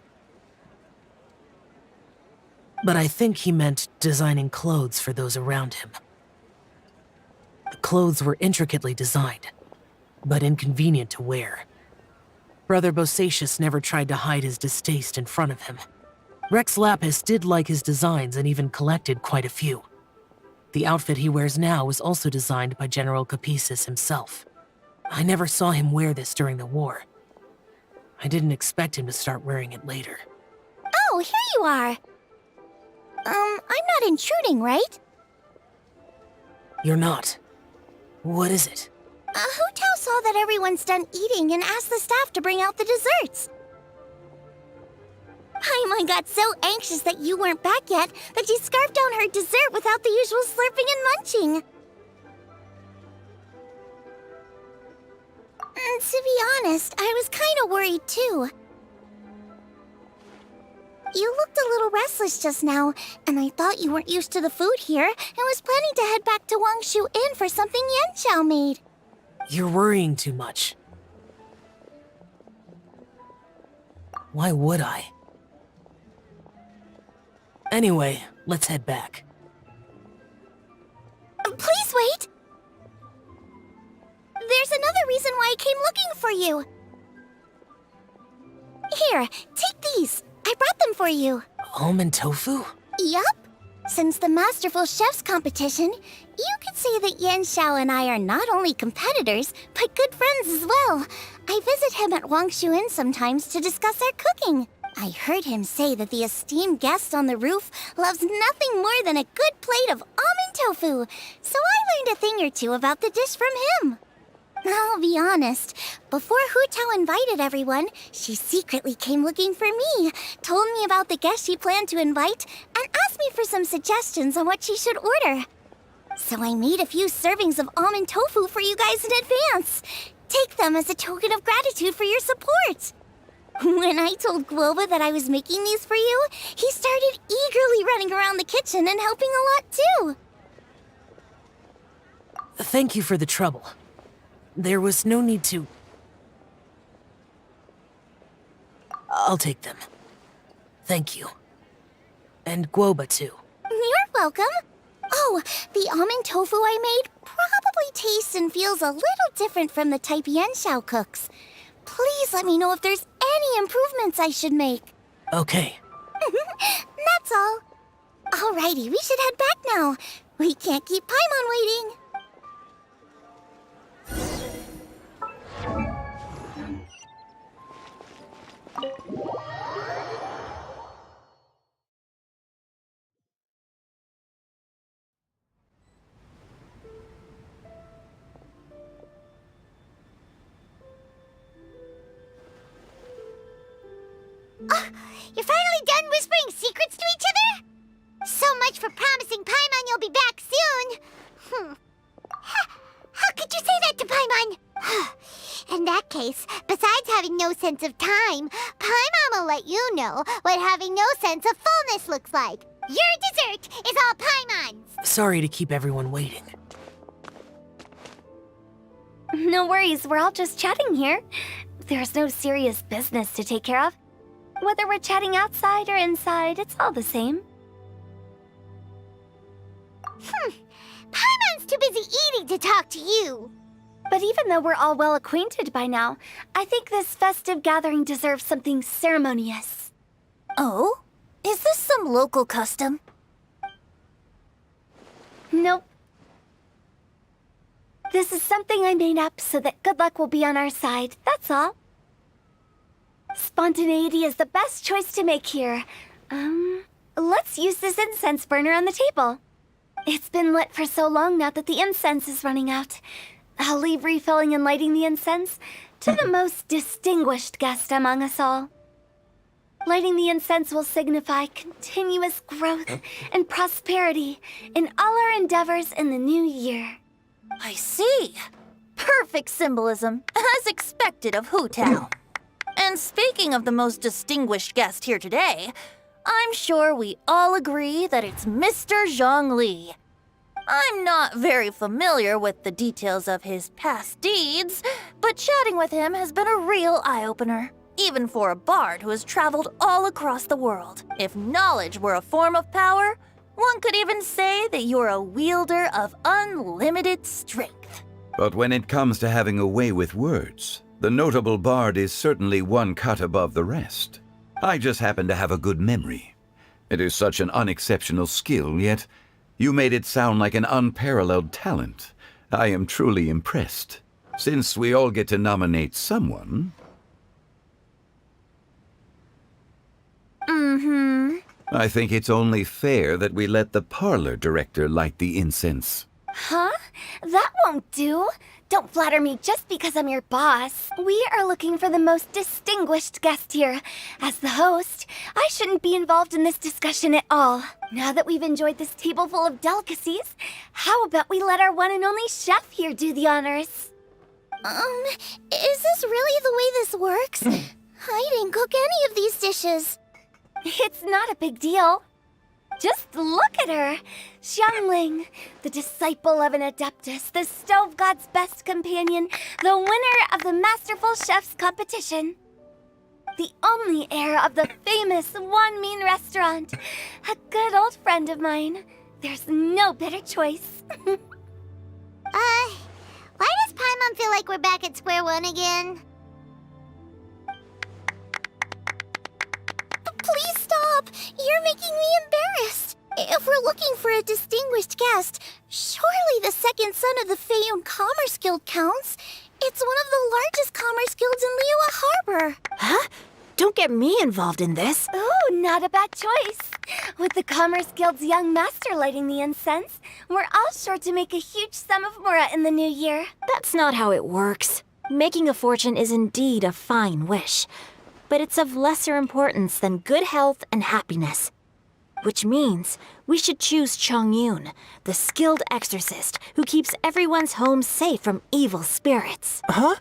S4: But I think he meant designing clothes for those around him. The clothes were intricately designed, but inconvenient to wear. Brother Bosacius never tried to hide his distaste in front of him. Rex Lapis did like his designs and even collected quite a few. The outfit he wears now was also designed by General Capisis himself. I never saw him wear this during the war. I didn't expect him to start wearing it later.
S1: Oh, here you are. I'm not intruding, right?
S4: You're not. What is it?
S1: Hu Tao saw that everyone's done eating and asked the staff to bring out the desserts. Paimon got so anxious that you weren't back yet that she scarfed down her dessert without the usual slurping and munching. To be honest, I was kind of worried too. You looked a little restless just now, and I thought you weren't used to the food here and was planning to head back to Wangshu Inn for something Yanxiao made.
S4: You're worrying too much. Why would I? Anyway, let's head back.
S1: Please wait! There's another reason why I came looking for you. Here, take these. I brought them for you.
S4: Almond tofu?
S1: Yup. Since the Masterful Chef's competition, you could say that Yanxiao and I are not only competitors, but good friends as well. I visit him at Wangshu Inn sometimes to discuss our cooking. I heard him say that the esteemed guest on the roof loves nothing more than a good plate of almond tofu, so I learned a thing or two about the dish from him. I'll be honest, before Hu Tao invited everyone, she secretly came looking for me, told me about the guests she planned to invite, and asked me for some suggestions on what she should order. So I made a few servings of almond tofu for you guys in advance. Take them as a token of gratitude for your support. When I told Guoba that I was making these for you, he started eagerly running around the kitchen and helping a lot too.
S4: Thank you for the trouble. There was no need to... I'll take them. Thank you. And Guoba too.
S1: You're welcome. Oh, the almond tofu I made probably tastes and feels a little different from the type Yanxiao cooks. Please let me know if there's any improvements I should make.
S4: Okay.
S1: That's all. Alrighty, we should head back now. We can't keep Paimon waiting. You're finally done whispering secrets to each other? So much for promising Paimon you'll be back soon. How could you say that to Paimon? In that case, besides having no sense of time, Paimon will let you know what having no sense of fullness looks like. Your dessert is all Paimon's.
S4: Sorry to keep everyone waiting.
S14: No worries, we're all just chatting here. There's no serious business to take care of. Whether we're chatting outside or inside, it's all the same.
S1: Paimon's too busy eating to talk to you.
S14: But even though we're all well acquainted by now, I think this festive gathering deserves something ceremonious.
S1: Oh? Is this some local custom?
S14: Nope. This is something I made up so that good luck will be on our side, that's all. Spontaneity is the best choice to make here. Let's use this incense burner on the table. It's been lit for so long now that the incense is running out. I'll leave refilling and lighting the incense to the most distinguished guest among us all. Lighting the incense will signify continuous growth and prosperity in all our endeavors in the new year.
S1: I see. Perfect symbolism, as expected of Hu Tao. And speaking of the most distinguished guest here today, I'm sure we all agree that it's Mr. Zhongli. I'm not very familiar with the details of his past deeds, but chatting with him has been a real eye-opener, even for a bard who has traveled all across the world. If knowledge were a form of power, one could even say that you're a wielder of unlimited strength.
S17: But when it comes to having a way with words, the notable bard is certainly one cut above the rest. I just happen to have a good memory. It is such an unexceptional skill, yet you made it sound like an unparalleled talent. I am truly impressed. Since we all get to nominate someone... I think it's only fair that we let the parlor director light the incense.
S14: Huh? That won't do. Don't flatter me just because I'm your boss. We are looking for the most distinguished guest here. As the host, I shouldn't be involved in this discussion at all. Now that we've enjoyed this table full of delicacies, how about we let our one and only chef here do the honors?
S1: Is this really the way this works? I didn't cook any of these dishes.
S14: It's not a big deal. Just look at her! Xiangling, the disciple of an adeptus, the stove god's best companion, the winner of the Masterful Chef's competition. The only heir of the famous One Mean restaurant. A good old friend of mine. There's no better choice.
S1: Why does Paimon feel like we're back at square one again? Please stop! You're making me embarrassed. If we're looking for a distinguished guest, surely the second son of the Feiyun Commerce Guild counts. It's one of the largest commerce guilds in Liyue Harbor.
S11: Huh? Don't get me involved in this.
S14: Ooh, not a bad choice. With the Commerce Guild's young master lighting the incense, we're all sure to make a huge sum of mora in the new year.
S11: That's not how it works. Making a fortune is indeed a fine wish, but it's of lesser importance than good health and happiness. Which means we should choose Chongyun, the skilled exorcist who keeps everyone's home safe from evil spirits.
S9: Huh?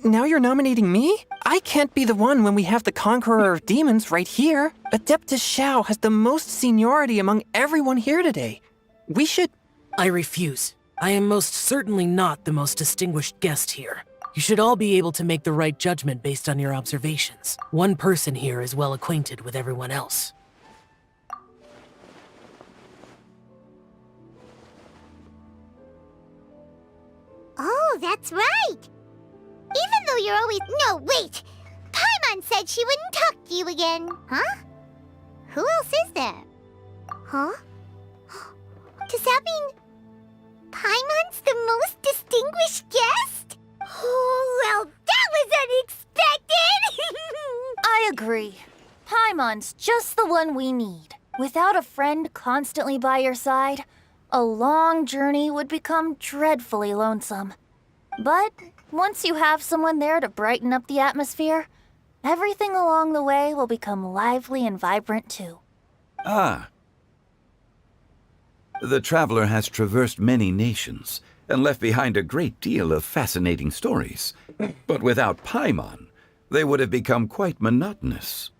S9: Now you're nominating me? I can't be the one when we have the Conqueror of Demons right here. Adeptus Xiao has the most seniority among everyone here today. We should...
S4: I refuse. I am most certainly not the most distinguished guest here. You should all be able to make the right judgment based on your observations. One person here is well acquainted with everyone else.
S1: Oh, that's right! Even though you're always... No, wait! Paimon said she wouldn't talk to you again. Huh? Who else is there? Huh? Does that mean... Paimon's the most distinguished guest? Oh, well, that was unexpected! I agree. Paimon's just the one we need. Without a friend constantly by your side, a long journey would become dreadfully lonesome. But once you have someone there to brighten up the atmosphere,
S11: everything along the way will become lively and vibrant too.
S17: Ah. The traveler has traversed many nations and left behind a great deal of fascinating stories. But without Paimon, they would have become quite monotonous.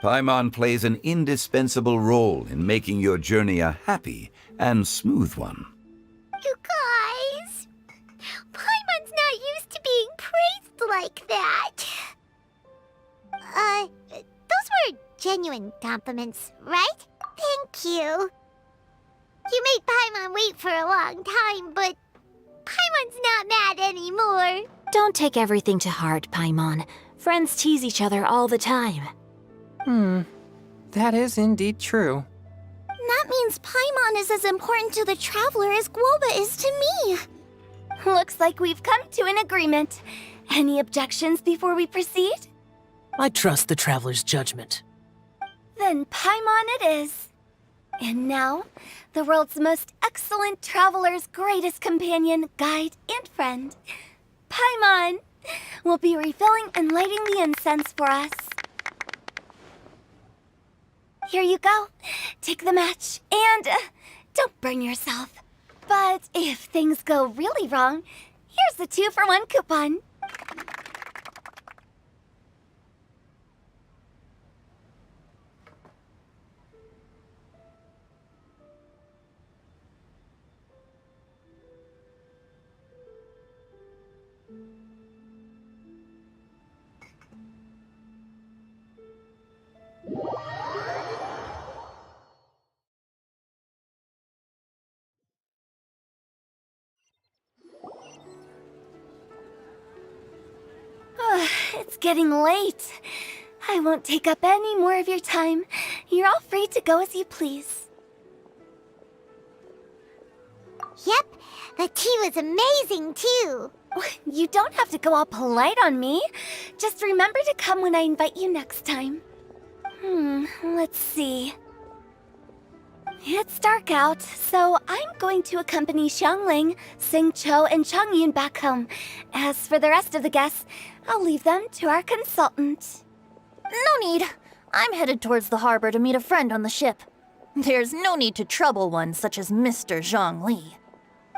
S17: Paimon plays an indispensable role in making your journey a happy and smooth one.
S1: You guys, Paimon's not used to being praised like that. Those were genuine compliments, right? Thank you. You made Paimon wait for a long time, but Paimon's not mad anymore.
S11: Don't take everything to heart, Paimon. Friends tease each other all the time.
S9: That is indeed true.
S14: That means Paimon is as important to the traveler as Guoba is to me. Looks like we've come to an agreement. Any objections before we proceed?
S4: I trust the traveler's judgment.
S14: Then Paimon it is. And now, the world's most excellent traveler's greatest companion, guide, and friend, Paimon, will be refilling and lighting the incense for us. Here you go. Take the match, and don't burn yourself. But if things go really wrong, here's the 2-for-1 coupon. It's getting late. I won't take up any more of your time. You're all free to go as you please.
S1: Yep, the tea was amazing too.
S14: You don't have to go all polite on me. Just remember to come when I invite you next time. Let's see. It's dark out, so I'm going to accompany Xiangling, Xingqiu, and Changyun back home. As for the rest of the guests, I'll leave them to our consultant.
S11: No need. I'm headed towards the harbor to meet a friend on the ship. There's no need to trouble one such as Mr. Zhongli.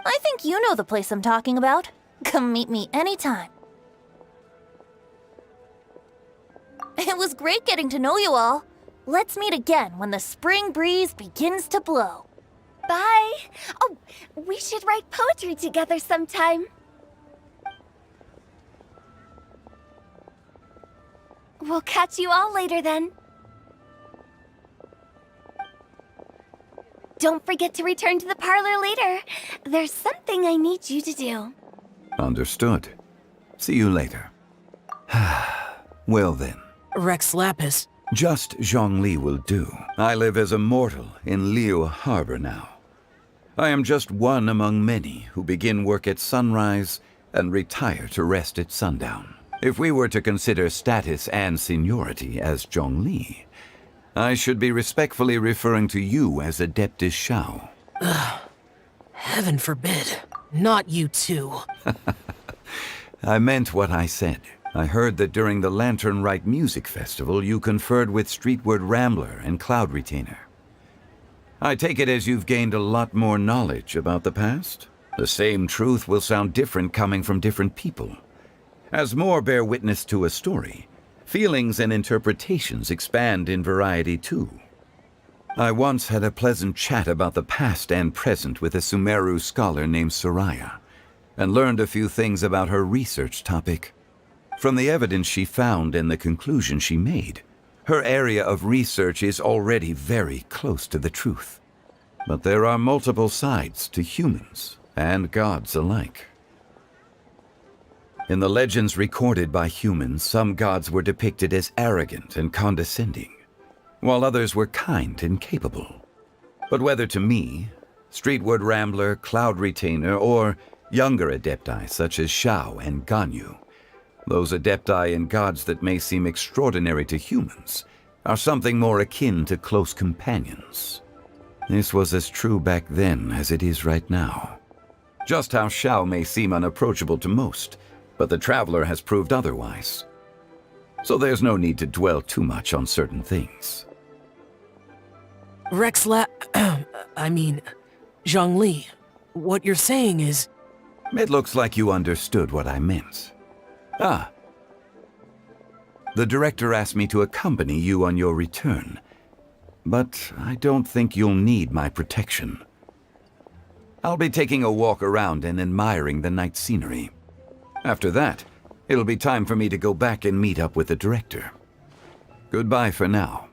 S11: I think you know the place I'm talking about. Come meet me anytime. It was great getting to know you all. Let's meet again when the spring breeze begins to blow.
S14: Bye. Oh, we should write poetry together sometime. We'll catch you all later then. Don't forget to return to the parlor later. There's something I need you to do.
S17: Understood. See you later. Well then.
S4: Rex Lapis.
S17: Just Zhongli will do. I live as a mortal in Liu Harbor now. I am just one among many who begin work at sunrise and retire to rest at sundown. If we were to consider status and seniority as Zhongli, I should be respectfully referring to you as Adeptus Shao.
S4: Heaven forbid. Not you too.
S17: I meant what I said. I heard that during the Lantern Rite Music Festival, you conferred with Streetward Rambler and Cloud Retainer. I take it as you've gained a lot more knowledge about the past? The same truth will sound different coming from different people. As more bear witness to a story, feelings and interpretations expand in variety too. I once had a pleasant chat about the past and present with a Sumeru scholar named Soraya, and learned a few things about her research topic. From the evidence she found and the conclusion she made, her area of research is already very close to the truth. But there are multiple sides to humans and gods alike. In the legends recorded by humans, some gods were depicted as arrogant and condescending, while others were kind and capable. But whether to me, Streetward Rambler, Cloud Retainer, or younger adepti such as Shao and Ganyu, those adepti and gods that may seem extraordinary to humans are something more akin to close companions. This was as true back then as it is right now. Just how Shao may seem unapproachable to most, but the traveler has proved otherwise. so there's no need to dwell too much on certain things.
S4: I mean, Zhongli, what you're saying is...
S17: It looks like you understood what I meant. Ah. The director asked me to accompany you on your return, but I don't think you'll need my protection. I'll be taking a walk around and admiring the night scenery. After that, it'll be time for me to go back and meet up with the director. Goodbye for now.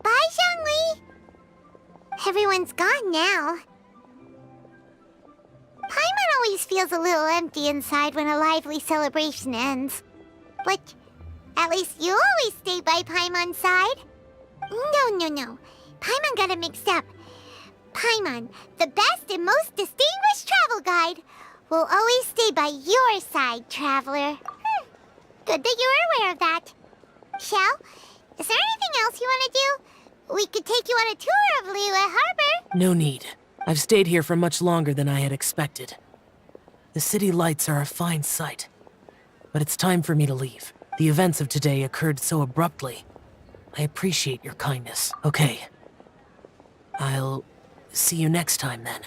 S1: Bye, Zhongli! Everyone's gone now. Paimon always feels a little empty inside when a lively celebration ends. But at least you always stay by Paimon's side. No. Paimon got it mixed up. Paimon, the best and most distinguished travel guide, will always stay by your side, traveler. Good that you're aware of that. Shell, is there anything else you want to do? We could take you on a tour of Liyue Harbor.
S4: No need. I've stayed here for much longer than I had expected. The city lights are a fine sight. But it's time for me to leave. The events of today occurred so abruptly. I appreciate your kindness. Okay. I'll see you next time, then.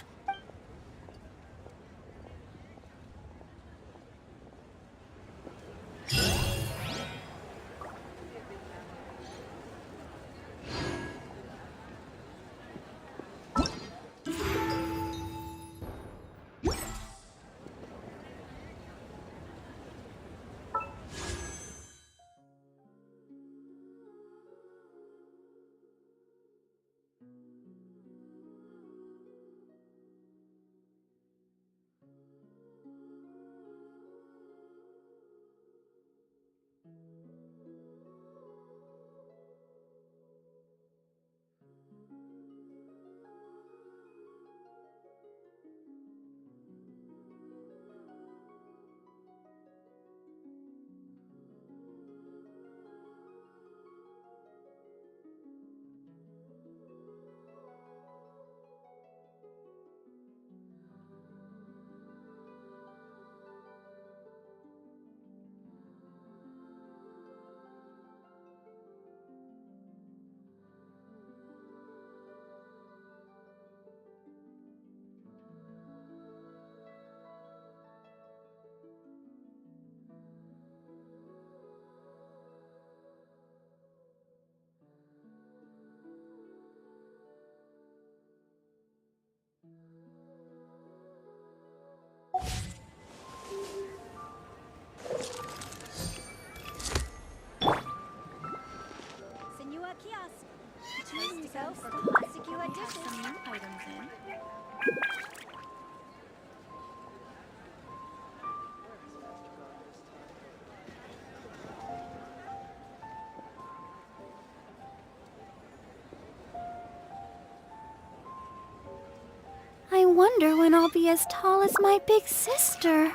S14: I wonder when I'll be as tall as my big sister.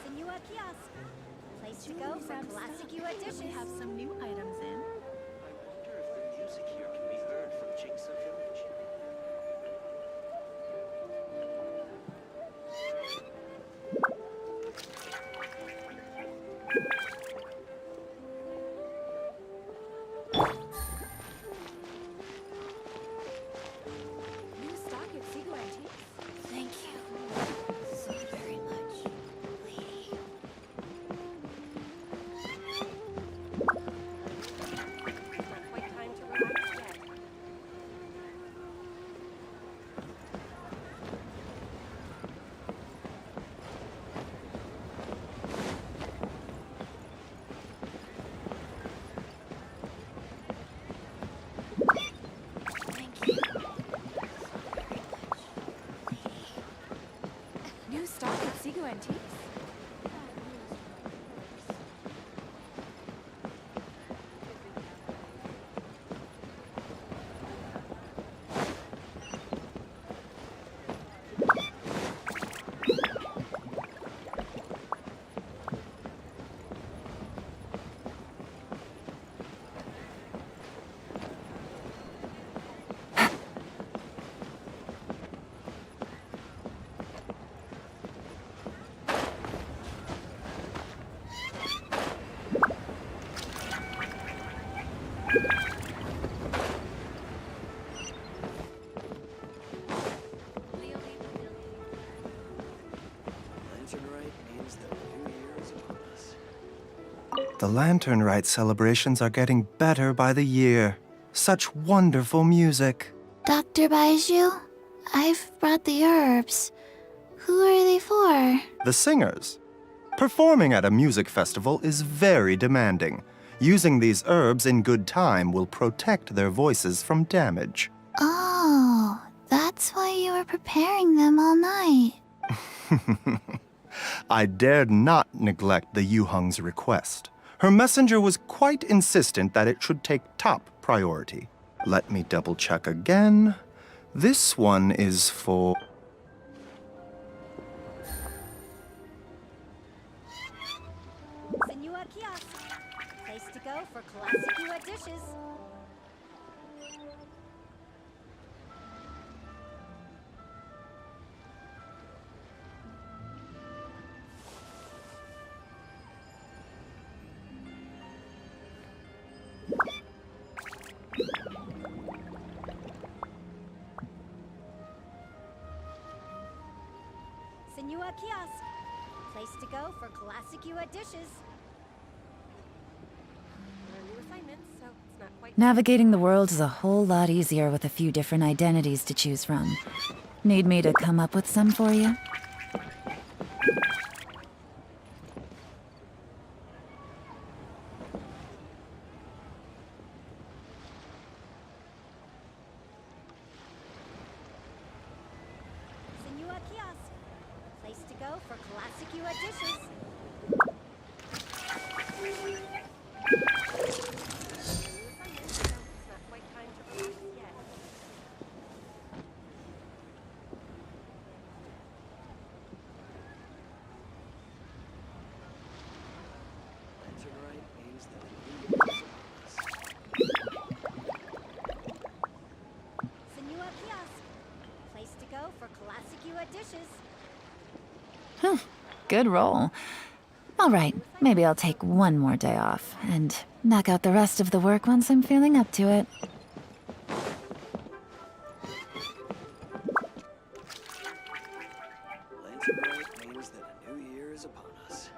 S12: Senua Kiosk. Place to go from Classic U Edition. Have some new items in.
S13: I wonder if the music here can be heard from Jinxa Village.
S14: Thank you so very much, lady.
S12: Not quite time to relax yet.
S14: Thank you so very much, lady.
S12: New stock at Sigu Antiques.
S23: The Lantern Rite celebrations are getting better by the year. Such wonderful music.
S14: Dr. Baiju, I've brought the herbs. Who are they for?
S23: The singers. Performing at a music festival is very demanding. Using these herbs in good time will protect their voices from damage.
S14: Oh, that's why you were preparing them all night.
S23: I dared not neglect the Yuheng's request. Her messenger was quite insistent that it should take top priority. Let me double check again. This one is for...
S12: Senua Kiosk. Place to go for classic Yua dishes. Senua Kiosk. Place to go for classic Yua dishes.
S20: Navigating the world is a whole lot easier with a few different identities to choose from. Need me to come up with some for you?
S12: Senua Kiosk. Place to go for classic Yua dishes. Senua Kiosk. Place to go for classic Yua dishes.
S20: Good roll. All right, maybe I'll take one more day off and knock out the rest of the work once I'm feeling up to it.
S13: Lantern Rite means that a new year is upon us.